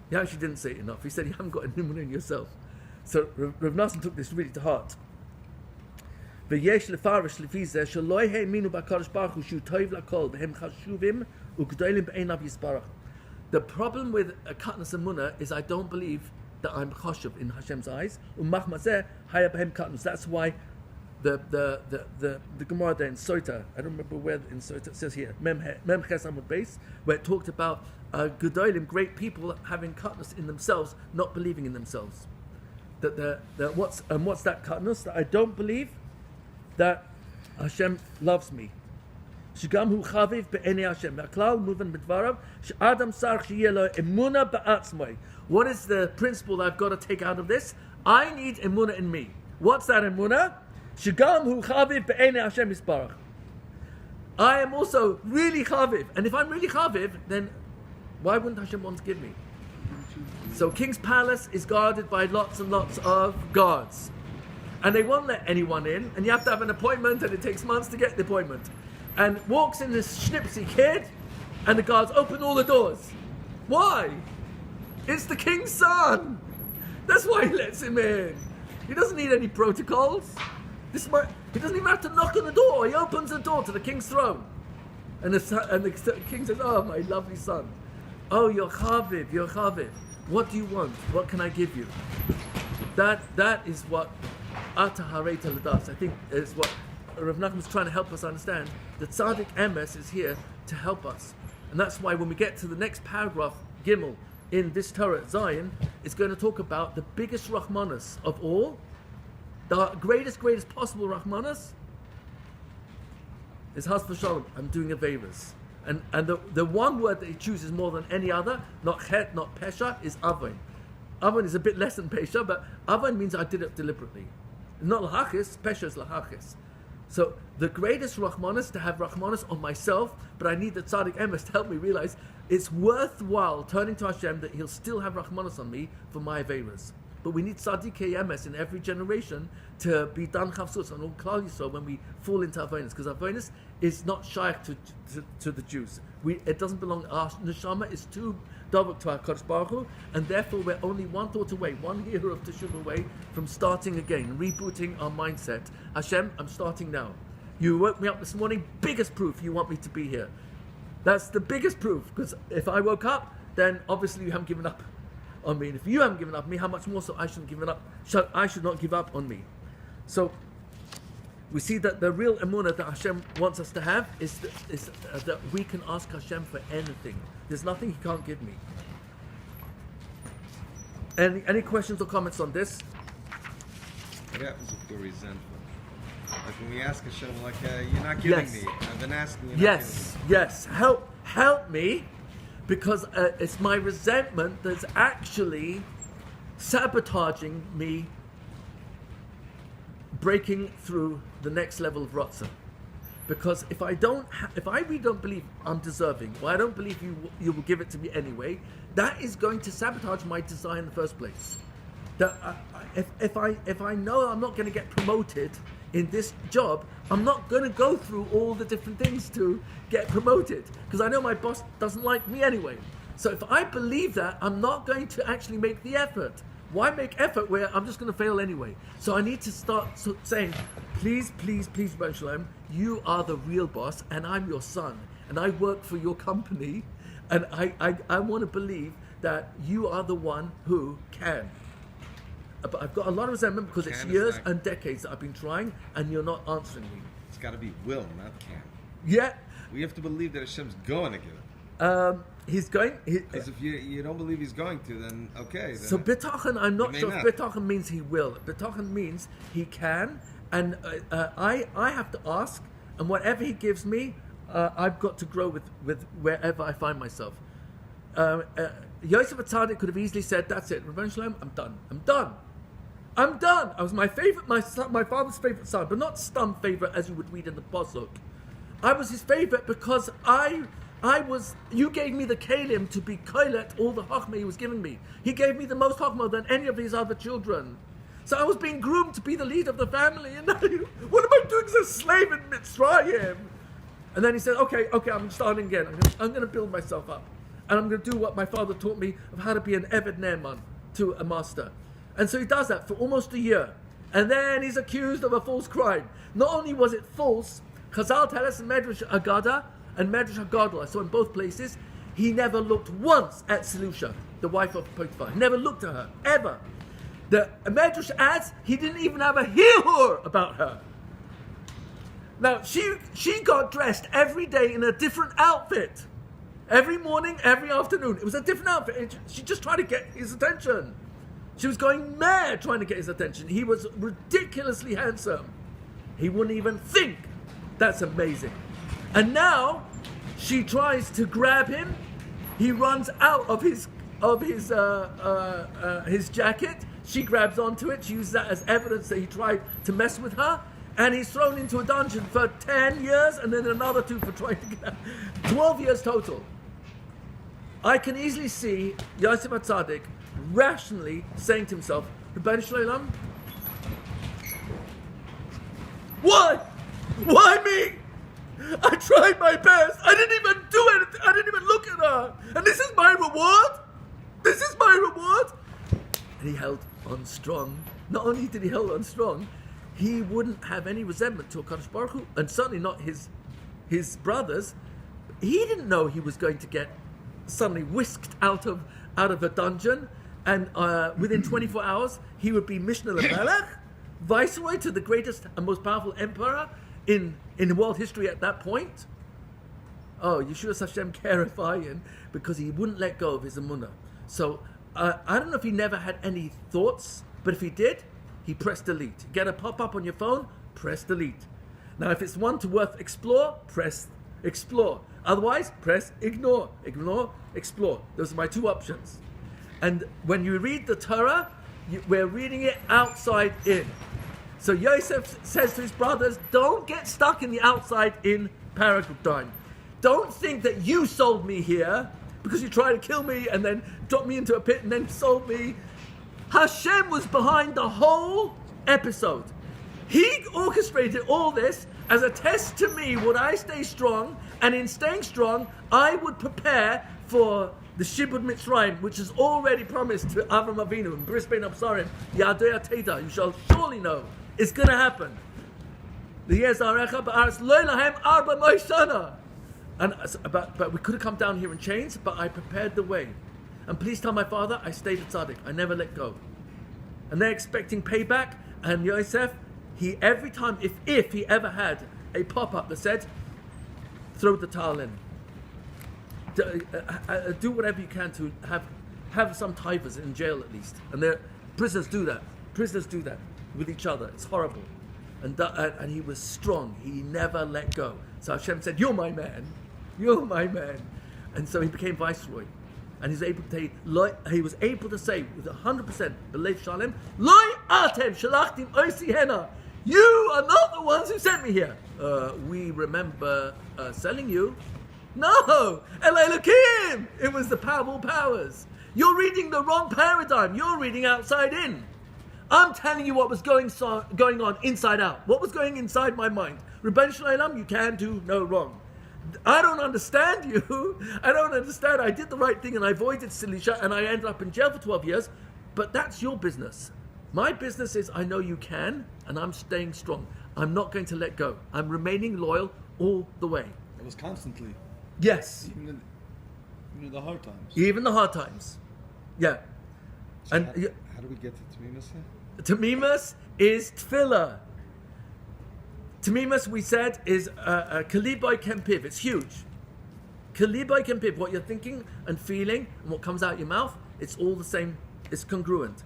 He actually didn't say it enough. He said you haven't got an emunah in yourself. So Rav Nassan took this really to heart. ויש לפרש לפי זה שלא האמינו בקדוש ברוך הוא שהוא טוב לכל והם חשובים וגדולים בעיניו יסברך. The problem with a katnas emunah is I don't believe that I'm chashuv in Hashem's eyes. Umachma zeh haya b'hem katnas. That's why the Gemara there in Sota, I don't remember where in Sota, it says here Mem Ches Amud Beis, where it talked about gedolim, great people having katnas in themselves, not believing in themselves. What's that katnas? That I don't believe that Hashem loves me. שגם הוא חביב בעיני השם. והכלל מובן בדבריו שאדם צריך שיהיה לו אמונה בעצמו. What is the principle that I've got to take out of this? I need emuna in me. What's that emuna? שגם הוא חביב בעיני השם יסברך. I am also really chaviv, and if I'm really chaviv, then why wouldn't Hashem want to give me? So King's Palace is guarded by lots and lots of guards. And they won't let anyone in, and you have to have an appointment, and it takes months to get the appointment. And walks in this schnipsy kid, and the guards open all the doors. Why? It's the king's son. That's why he lets him in. He doesn't need any protocols. He doesn't even have to knock on the door. He opens the door to the king's throne. And the king says, oh, my lovely son. Oh, you're chaviv, you're chaviv. What do you want? What can I give you? That is what Ata Hareta Ladas, I think, is what Rav Nachman is trying to help us understand. The Tzaddik Emes is here to help us. And that's why when we get to the next paragraph, Gimel, in this Torah, Zion, it's going to talk about the biggest Rahmanas of all. The greatest possible Rahmanas is Has v'Shalom. I'm doing Averas. And the one word that he chooses more than any other, not Chet, not Pesha, is Avon. Avon is a bit less than Pesha, but Avon means I did it deliberately. Not Lahachis, Pesha is Lahachis. So the greatest Rahmanas, to have Rahmanas on myself, but I need the Tzaddik Emes to help me realize it's worthwhile turning to Hashem that He'll still have Rahmanas on me for my Averas. But we need Tzaddik Emes in every generation to be Dan Chavsus on all Klal Yisrael when we fall into Avonis, because Avonis is not shaykh to the Jews. It doesn't belong. Our neshama is too dovuk to our Kodesh Baruch Hu, and therefore we're only one thought away, one year of Teshuvah away from starting again, rebooting our mindset. Hashem, I'm starting now. You woke me up this morning. Biggest proof you want me to be here. That's the biggest proof, because if I woke up, then obviously you haven't given up on me. And if you haven't given up on me, how much more so I should not give up on me. So we see that the real emunah that Hashem wants us to have is that we can ask Hashem for anything. There's nothing He can't give me. Any questions or comments on this? What happens if we're resentful? Like when we ask Hashem, like, you're not giving Yes. me. I've been asking you. Yes. Help me, because it's my resentment that's actually sabotaging me breaking through the next level of Ratzah. Because if I really don't believe I'm deserving, or I don't believe you will give it to me anyway, that is going to sabotage my desire in the first place. That if I know I'm not going to get promoted in this job, I'm not going to go through all the different things to get promoted, because I know my boss doesn't like me anyway. So if I believe that, I'm not going to actually make the effort. Why make effort where I'm just going to fail anyway? So I need to start saying, please, Ben Shalom, you are the real boss, and I'm your son, and I work for your company, and I want to believe that you are the one who can. But I've got a lot of resentment because it's Can is years not- and decades that I've been trying, and you're not answering me. It's got to be will, not can. Yeah, We have to believe that Hashem's going to give it. he's going. Because if you don't believe He's going to, then okay. Then So bitachon, I'm not may sure not. if bitachon means he will. Bitachon means he can, and I have to ask, and whatever he gives me, I've got to grow with wherever I find myself. Yosef Atzadik could have easily said, "That's it, Revenge Shalom, I'm done. I was my favorite, my father's favorite son, but not stum favorite as you would read in the pasuk. I was his favorite because you gave me the kalim to be koilet all the chachma he was giving me. He gave me the most chachma than any of his other children. So I was being groomed to be the leader of the family. And now, what am I doing as a slave in Mitzrayim?" And then he said, okay, I'm starting again. I'm going to build myself up. And I'm going to do what my father taught me of how to be an Eved Ne'eman to a master. And so he does that for almost a year. And then he's accused of a false crime. Not only was it false, Chazal tell us in Medrash Agada and Medrash Hagadol, I saw in both places, he never looked once at Selusha, the wife of Potiphar. He never looked at her, ever. The Medrash adds, he didn't even have a shiur about her. Now, she got dressed every day in a different outfit. Every morning, every afternoon. It was a different outfit. She just tried to get his attention. She was going mad trying to get his attention. He was ridiculously handsome. He wouldn't even think. That's amazing. And now, she tries to grab him. He runs out of his jacket. She grabs onto it. She uses that as evidence that he tried to mess with her. And he's thrown into a dungeon for 10 years and then another 2 for trying to get out. 12 years total. I can easily see Yosef Atzadik rationally saying to himself, Rebbeinu Shalom, why? Why me? I tried my best. I didn't even do anything. I didn't even look at her. And this is my reward? This is my reward? And he held on strong. Not only did he hold on strong, he wouldn't have any resentment to HaKadosh Baruch Hu, and certainly not his brothers. He didn't know he was going to get suddenly whisked out of a dungeon, and within 24 hours he would be Mishnah L'Melech, viceroy to the greatest and most powerful emperor in world history at that point. Oh, Yeshua Hashem Kerefayin, because he wouldn't let go of his emunah. So I don't know if he never had any thoughts, but if he did, he pressed delete. Get a pop-up on your phone, press delete. Now, if it's one to worth explore, press explore. Otherwise, press ignore. Ignore, explore. Those are my 2 options. And when you read the Torah, we're reading it outside in. So Yosef says to his brothers, don't get stuck in the outside in paradigm. Don't think that you sold me here because you tried to kill me and then dropped me into a pit and then sold me. Hashem was behind the whole episode. He orchestrated all this as a test to me. Would I stay strong? And in staying strong, I would prepare for the Shibud Mitzrayim, which is already promised to Avram Avinu in Bris Bein Absarim, Yadei Teda. You shall surely know it's going to happen. But we could have come down here in chains, but I prepared the way. And please tell my father, I stayed at Tzaddik. I never let go. And they're expecting payback. And Yosef, he every time, if he ever had a pop-up that said, throw the towel in. Do whatever you can to have some typhus in jail at least. And prisoners do that. Prisoners do that with each other. It's horrible. And he was strong. He never let go. So Hashem said, "You're my man. You're my man." And so he became viceroy. And he was able to say with 100% belief shalem, "Loi atem shalachtim oisi hena." You are not the ones who sent me here. We remember selling you. No, Elokim. It was the power of all powers. You're reading the wrong paradigm. You're reading outside in. I'm telling you what was going on inside out. What was going inside my mind. Rebbeinu Shalom, you can do no wrong. I don't understand you. I don't understand. I did the right thing and I avoided Silisha and I ended up in jail for 12 years. But that's your business. My business is I know you can and I'm staying strong. I'm not going to let go. I'm remaining loyal all the way. It was constantly. Yes. Even in the hard times. Even the hard times. Yeah. So And how do we get to Tamimus here? Tamimus is tefillah. Tamimus, we said, is kaliboy kempiv. It's huge. Kaliboy kempiv. What you're thinking and feeling and what comes out your mouth, it's all the same. It's congruent.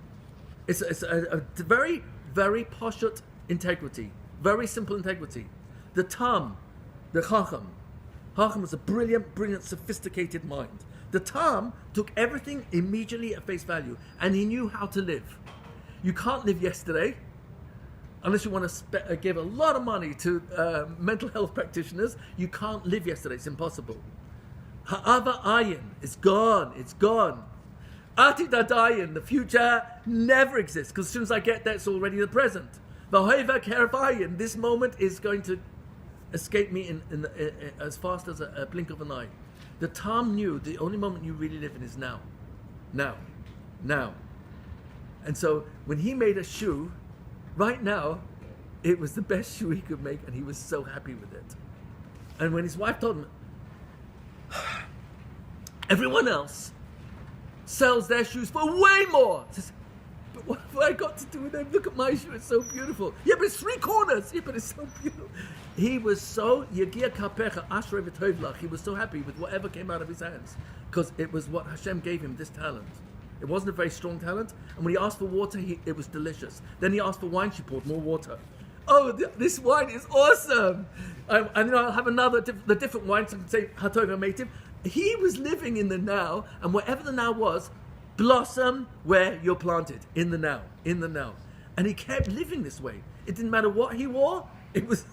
It's a very, very poshut integrity. Very simple integrity. The Tam, the Chacham. Chacham was a brilliant, sophisticated mind. The Tam took everything immediately at face value and he knew how to live. You can't live yesterday unless you want to give a lot of money to mental health practitioners. You can't live yesterday. It's impossible. Ha'ava ayin is gone. It's gone. Atid adayin, the future never exists because as soon as I get there, it's already the present. V'hoiva keref ayin, this moment is going to escape me in as fast as a blink of an eye. The Tam knew the only moment you really live in is now. Now. Now. And so when he made a shoe, right now, it was the best shoe he could make and he was so happy with it. And when his wife told him, everyone else sells their shoes for way more. He says, but what have I got to do with them? Look at my shoe, it's so beautiful. Yeah, but it's 3 corners. Yeah, but it's so beautiful. He was so, Yagia Kapecha, Ashrei V'Tovlach, he was so happy with whatever came out of his hands. Because it was what Hashem gave him, this talent. It wasn't a very strong talent. And when he asked for water, it was delicious. Then he asked for wine, she poured more water. Oh, this wine is awesome. And then I'll have the different wine, so I can say, Hatov Meitiv. He was living in the now, and wherever the now was, blossom where you're planted, in the now, in the now. And he kept living this way. It didn't matter what he wore, it was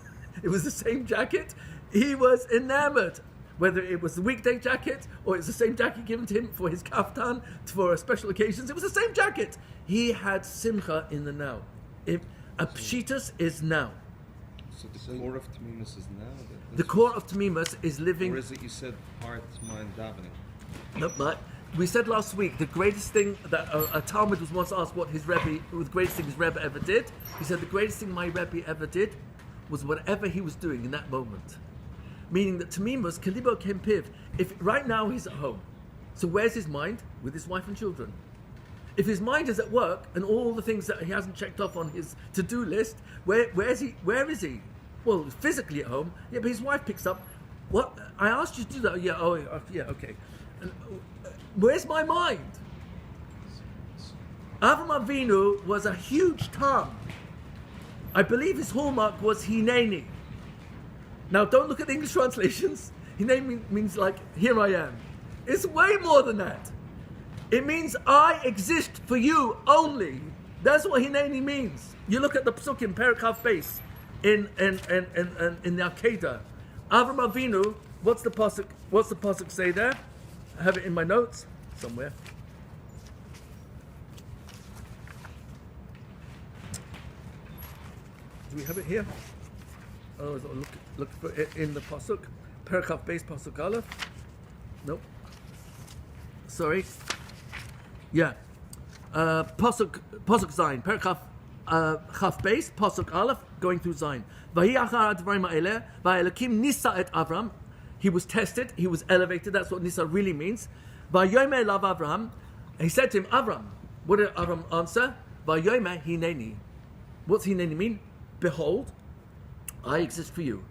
the same jacket. He was enamored. Whether it was the weekday jacket or it's the same jacket given to him for his kaftan for special occasions, it was the same jacket. He had simcha in the now. A pshitus is now. So the core of Tamimus is now? The core of Tamimus is living. Or is it you said heart, mind, davening? No, but we said last week the greatest thing that a Talmud was once asked what the greatest thing his Rebbe ever did. He said the greatest thing my Rebbe ever did was whatever he was doing in that moment. Meaning that Tamimus, Kalibo Kempiv, if right now he's at home, so where's his mind? With his wife and children. If his mind is at work and all the things that he hasn't checked off on his to-do list, where is he? Well, physically at home, yeah, but his wife picks up, what? I asked you to do that, yeah, okay. And, where's my mind? Avram Avinu was a huge Tam. I believe his hallmark was Hineni. Now, don't look at the English translations. Hineni means like, here I am. It's way more than that. It means I exist for you only. That's what Hineni means. You look at the Psukim, Perikav base, in the Akedah. Avram Avinu, what's the pasuk say there? I have it in my notes somewhere. Do we have it here? Oh, look for it in the pasuk. Perikav base pasuk aleph. Nope. Sorry. Yeah. Pasuk Zayin. Perikav chaf base pasuk aleph going through Zayin. Vahi achar advarim ha'eleh va'elokim nisa et Avram. He was tested. He was elevated. That's what nisa really means. Vayomer elav Avraham. He said to him, Avram. What did Avram answer? Vayomer hineni. What's hineni mean? behold, I exist for you.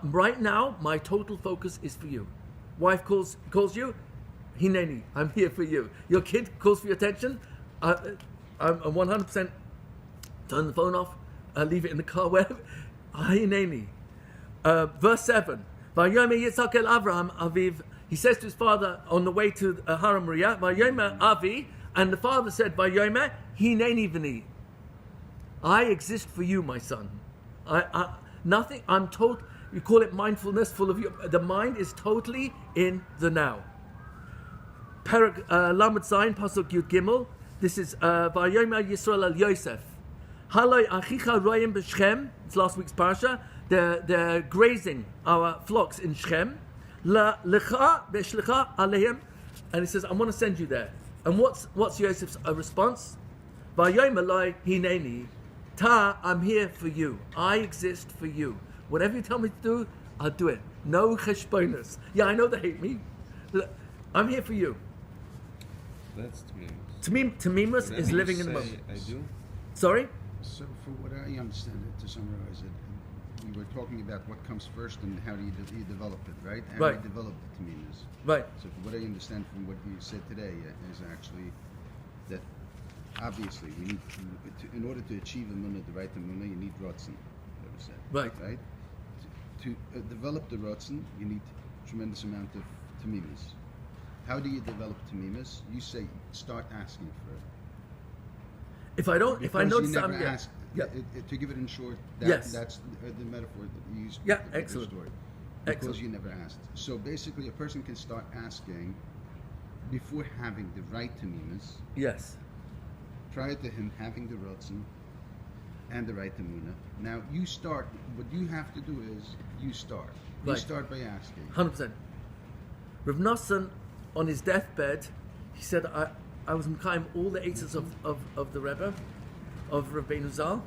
Right now, my total focus is for you. Wife calls you, Hineni, I'm here for you. Your kid calls for your attention, I'm 100% turn the phone off, leave it in the car, wherever. Hineni. Verse 7. Vayomer Yitzhak el Avraham Aviv. He says to his father on the way to Haram Moriah, Vayomer Avi, and the father said, Vayomer Hineni v'ni. I exist for you, my son. Nothing. I'm told. You call it mindfulness, full of you. The mind is totally in the now. Perek Lamed Zayin Pasuk Yud Gimel. This is Vayomer Yisrael al Yosef. Haloi achicha royim b'Shechem. It's last week's parasha. They're grazing our flocks in Shechem. La lecha b'shlecha aleim. And he says, I want to send you there. And what's Yosef's response? Vayomer lo hineni. Ta, I'm here for you. I exist for you. Whatever you tell me to do, I'll do it. No cheshbonos. Yeah, I know they hate me. I'm here for you. That's Tamimus. Tamimus is living in the moment. I do? Sorry? So, for what I understand it, to summarize it, we were talking about what comes first and how do you develop it, right? How Right. do you develop the Tinyana? Right. So, what I understand from what you said today is actually that obviously we need to in order to achieve Emunah, the right Emunah, you need Ratzon. That was said. Right. Right. To develop the Ratzon, you need tremendous amount of Tamimus. How do you develop Tamimus? You say start asking for it. If I notice you never something, asked, yeah. to give it in short, Yes. that's the metaphor that you used. Yeah, with the excellent. story. Because Excellent. you never asked. So basically, a person can start asking before having the right Tamimus, Yes. prior to him having the Ratzon and the right Emunah. Now you start. What you have to do is you start. You Right. start by asking. 100%. Rav Nosson, on his deathbed, he said, I was Mekayim all the aces of the Rebbe, of Rabbeinu Zal,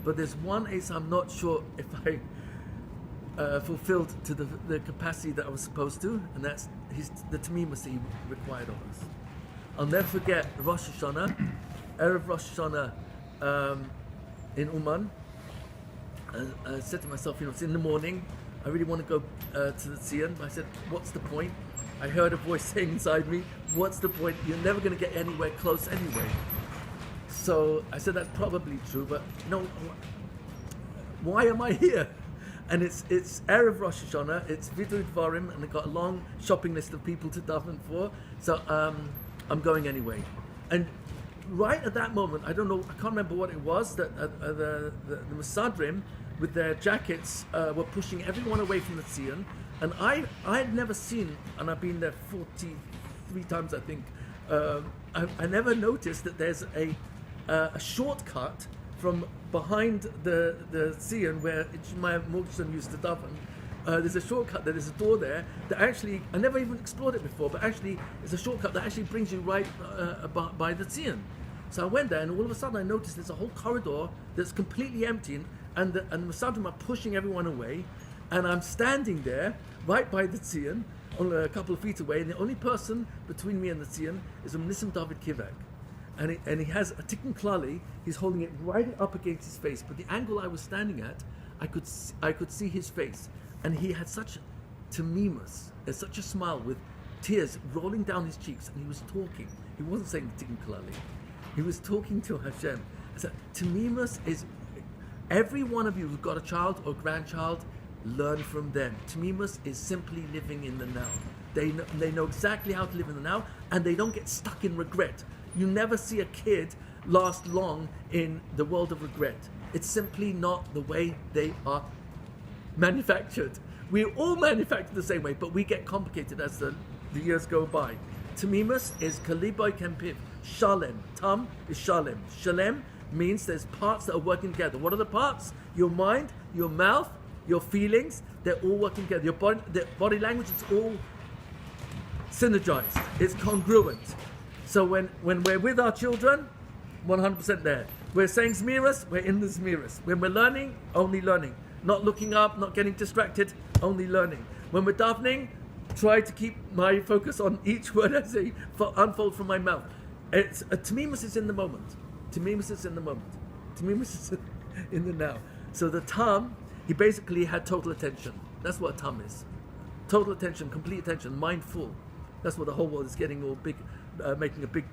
but there's one ace I'm not sure if I fulfilled to the capacity that I was supposed to, and that's the Tamimus that he required of us. I'll never forget Rosh Hashanah, Erev Rosh Hashanah in Uman. I said to myself, it's in the morning, I really want to go to the Tzion, but I said, what's the point? I heard a voice saying inside me, what's the point? You're never going to get anywhere close anyway. So I said, that's probably true, but why am I here? And it's Erev Rosh Hashanah, it's Vidu Dvarim, and I've got a long shopping list of people to daven for, so I'm going anyway. And right at that moment, I don't know, I can't remember what it was, that the Mesadrim with their jackets were pushing everyone away from the Tzion, and I had never seen, and I've been there 43 times I think, I never noticed that there's a shortcut from behind the Tzion where my Mordechai used to daven. There's a shortcut, there's a door there that actually, I never even explored it before, but actually it's a shortcut that actually brings you right by the Tzion. So I went there, and all of a sudden I noticed there's a whole corridor that's completely empty, and the Mesadrim are pushing everyone away, and I'm standing there right by the Tzion, only a couple of feet away, and the only person between me and the Tzion is Nissim David Kivek. And he has a tikkun klali. He's holding it right up against his face. But the angle I was standing at, I could see his face, and he had such tamimus, such a smile with tears rolling down his cheeks, and he was talking. He wasn't saying tikkun klali. He was talking to Hashem. So tamimus is every one of you who's got a child or grandchild, learn from them. Tamimus is simply living in the now. They know exactly how to live in the now, and they don't get stuck in regret. You never see a kid last long in the world of regret. It's simply not the way they are manufactured. We're all manufactured the same way, but we get complicated as the years go by. Tamimus is kaliboy kempiv. Shalem. Tam is shalem. Shalem means there's parts that are working together. What are the parts? Your mind, your mouth, your feelings, they're all working together. Your body language is all synergized. It's congruent. So when we're with our children, 100% there. We're saying Zmiras, we're in the Zmiras. When we're learning, only learning. Not looking up, not getting distracted, only learning. When we're davening, try to keep my focus on each word I say unfold from my mouth. Tamimus is in the moment. Tamimus is in the moment. Tamimus is in the now. So the tam, he basically had total attention. That's what a tam is. Total attention, complete attention, mindful. That's what the whole world is getting all big, making a big,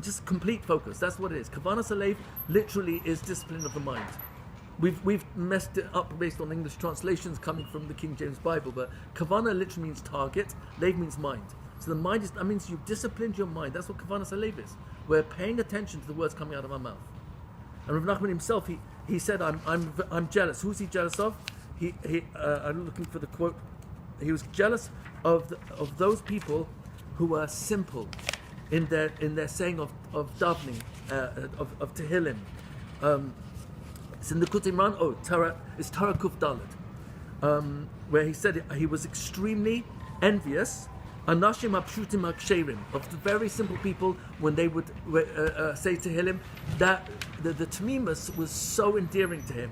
just complete focus. That's what it is. Kavanas alev literally is discipline of the mind. We've messed it up based on English translations coming from the King James Bible, but kavana literally means target, lev means mind. So the mind is, that means you've disciplined your mind. That's what kavanas alev is. We're paying attention to the words coming out of our mouth. And Rav Nachman himself, he said, I'm jealous. Who's he jealous of? I'm looking for the quote. He was jealous of those people who were simple in their saying of davening, of tehillim. It's in the Likutei Torah. It's Torah Kuf Dalet, where he said he was extremely envious. Anashim apshutim aksherim, of the very simple people when they would say tehillim, that the tamimus was so endearing to him.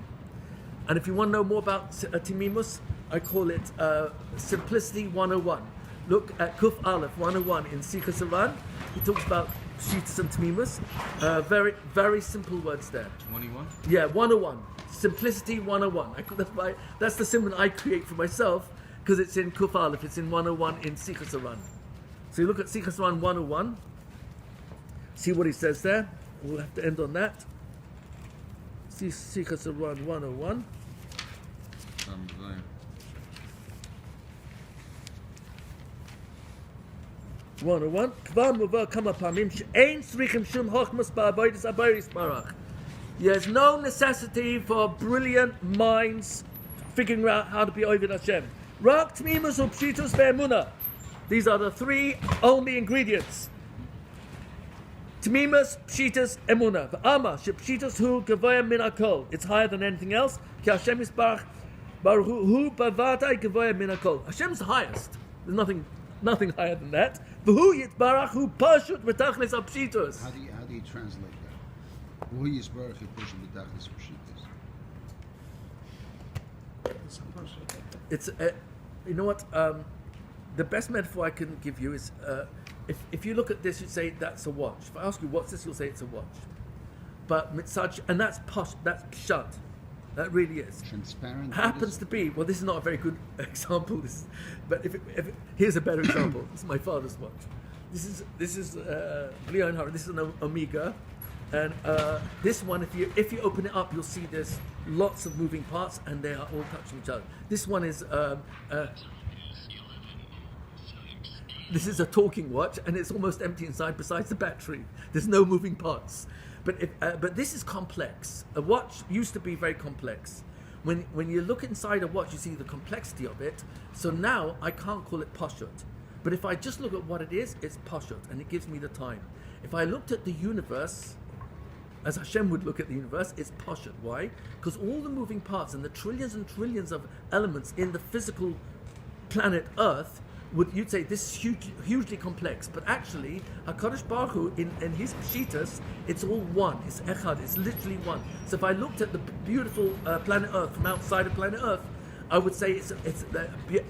And if you want to know more about tamimus, I call it Simplicity 101. Look at Kuf Aleph 101 in Sichas Haran. He talks about Pshitas and Tamimus. Very, very simple words there. 21? Yeah, 101. Simplicity 101. That's the symbol I create for myself, because it's in Kuf Aleph. It's in 101 in Sichas Haran. So you look at Sichas Haran 101. See what he says there. We'll have to end on that. See Sichas Haran 101. 101. Kvar muvar kama pamim she'ein tzrichim shum chochmas ba'avodas habayis barach. There's no necessity for brilliant minds figuring out how to be Oved Hashem. Rak tmimus u'pshitus ve'emunah. These are the three only ingredients. Tmimus, pshitus, emunah. V'ama she'pshitus hu gavoya min hakol. It's higher than anything else. Ki Hashem isbarach baruch hu bavadai gavoya min hakol. Hashem's the highest. There's nothing higher than that. V'hu yitbarach hu pashut v'tachlis apshitus. How do you translate that? Who is Baruch Pashut v'tachlis apshitus? It's you know what? The best metaphor I can give you is if you look at this, you say that's a watch. If I ask you what's this, you'll say it's a watch. But mitzaj, and that's posh, that's pshat. That really is. Transparent. Happens to be, well, this is not a very good example. But here's a better example. This is my father's watch. This is Leon Harry. This is an Omega, and this one, if you open it up, you'll see there's lots of moving parts, and they are all touching each other. This one is this is a talking watch, and it's almost empty inside. Besides the battery, there's no moving parts. But this is complex. A watch used to be very complex. When you look inside a watch, you see the complexity of it. So now I can't call it pashut. But if I just look at what it is, it's pashut, and it gives me the time. If I looked at the universe, as Hashem would look at the universe, it's pashut. Why? Because all the moving parts and the trillions and trillions of elements in the physical planet Earth, you'd say this is hugely complex, but actually HaKadosh Baruch Hu in his pshitas, it's all one. It's echad. It's literally one. So if I looked at the beautiful planet Earth from outside of planet Earth, I would say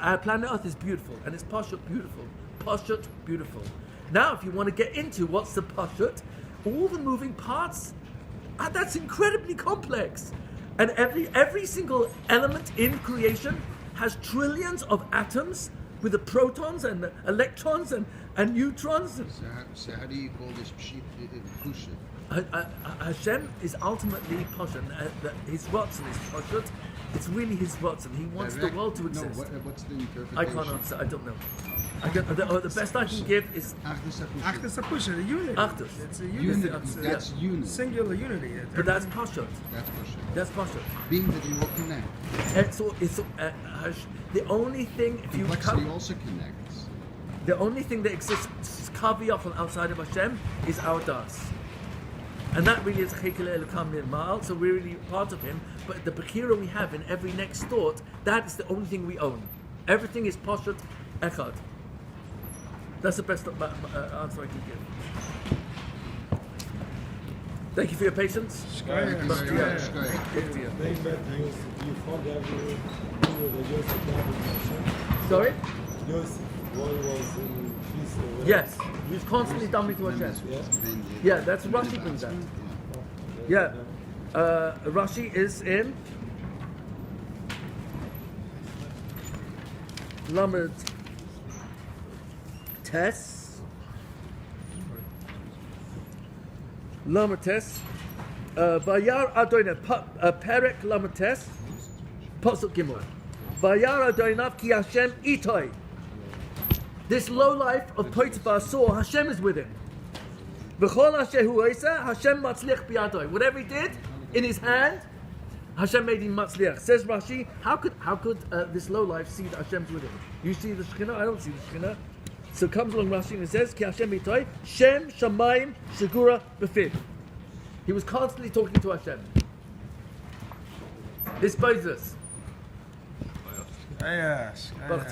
our planet Earth is beautiful, and it's pashut beautiful. Pashut beautiful. Now, if you want to get into what's the pashut, all the moving parts, that's incredibly complex, and every single element in creation has trillions of atoms with the protons and the electrons and neutrons. So how do you call this pshut? Hashem is ultimately Pashut. His Ratzon is Pashut. It's really his Ratzon. He wants the world to exist. No, what's the interpretation? I can't answer. I don't know. The best I can give is Achdus Apusha, the unity. Achdus. It's a unity. That's unity. Singular unity. But that's Pashut. That's pshut. That's Pashut. Being that you all connect. The only thing, if you Complexity also connects. the only thing that exists kaviyah from outside of Hashem is our das. And that really is Chekele Elokam Nirmal, so we're really part of him. But the Bechira we have in every next thought, that is the only thing we own. Everything is Pashut Echad. That's the best answer I can give. Thank you for your patience. Thank you very much. Sorry? Yes. Yes. He's constantly dumbing to Hashem. Yeah, that's Rashi brings that. Yeah. Rashi is in Lamed Tes. Lamed Tes. Vayar Adonai Perek Lamed Tes. Pasuk Gimel. Vayar Adonai ki Hashem itoi. This low life of Potiphar saw Hashem is with him. V'chol asher hu oisa, Hashem matzliach biyadoi. Whatever he did in his hand, Hashem made him matzliach. Says Rashi, how could this low life see that Hashem's with him? You see the Shekhinah? I don't see the Shekhinah. So comes along Rashi and says, Ki Hashem itoi, Shem shamayim shegura b'fiv. He was constantly talking to Hashem. This bothers us. Yes. Baruch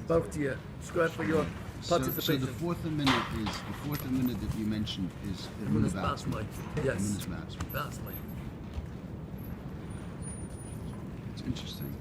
Baruch Tiyeh. Subscribe for your So participation. the fourth amendment that you mentioned is Emunas Emunas Ba'atzmai. Yes. Emunas Ba'atzmai. Ba'atzmai. It's interesting.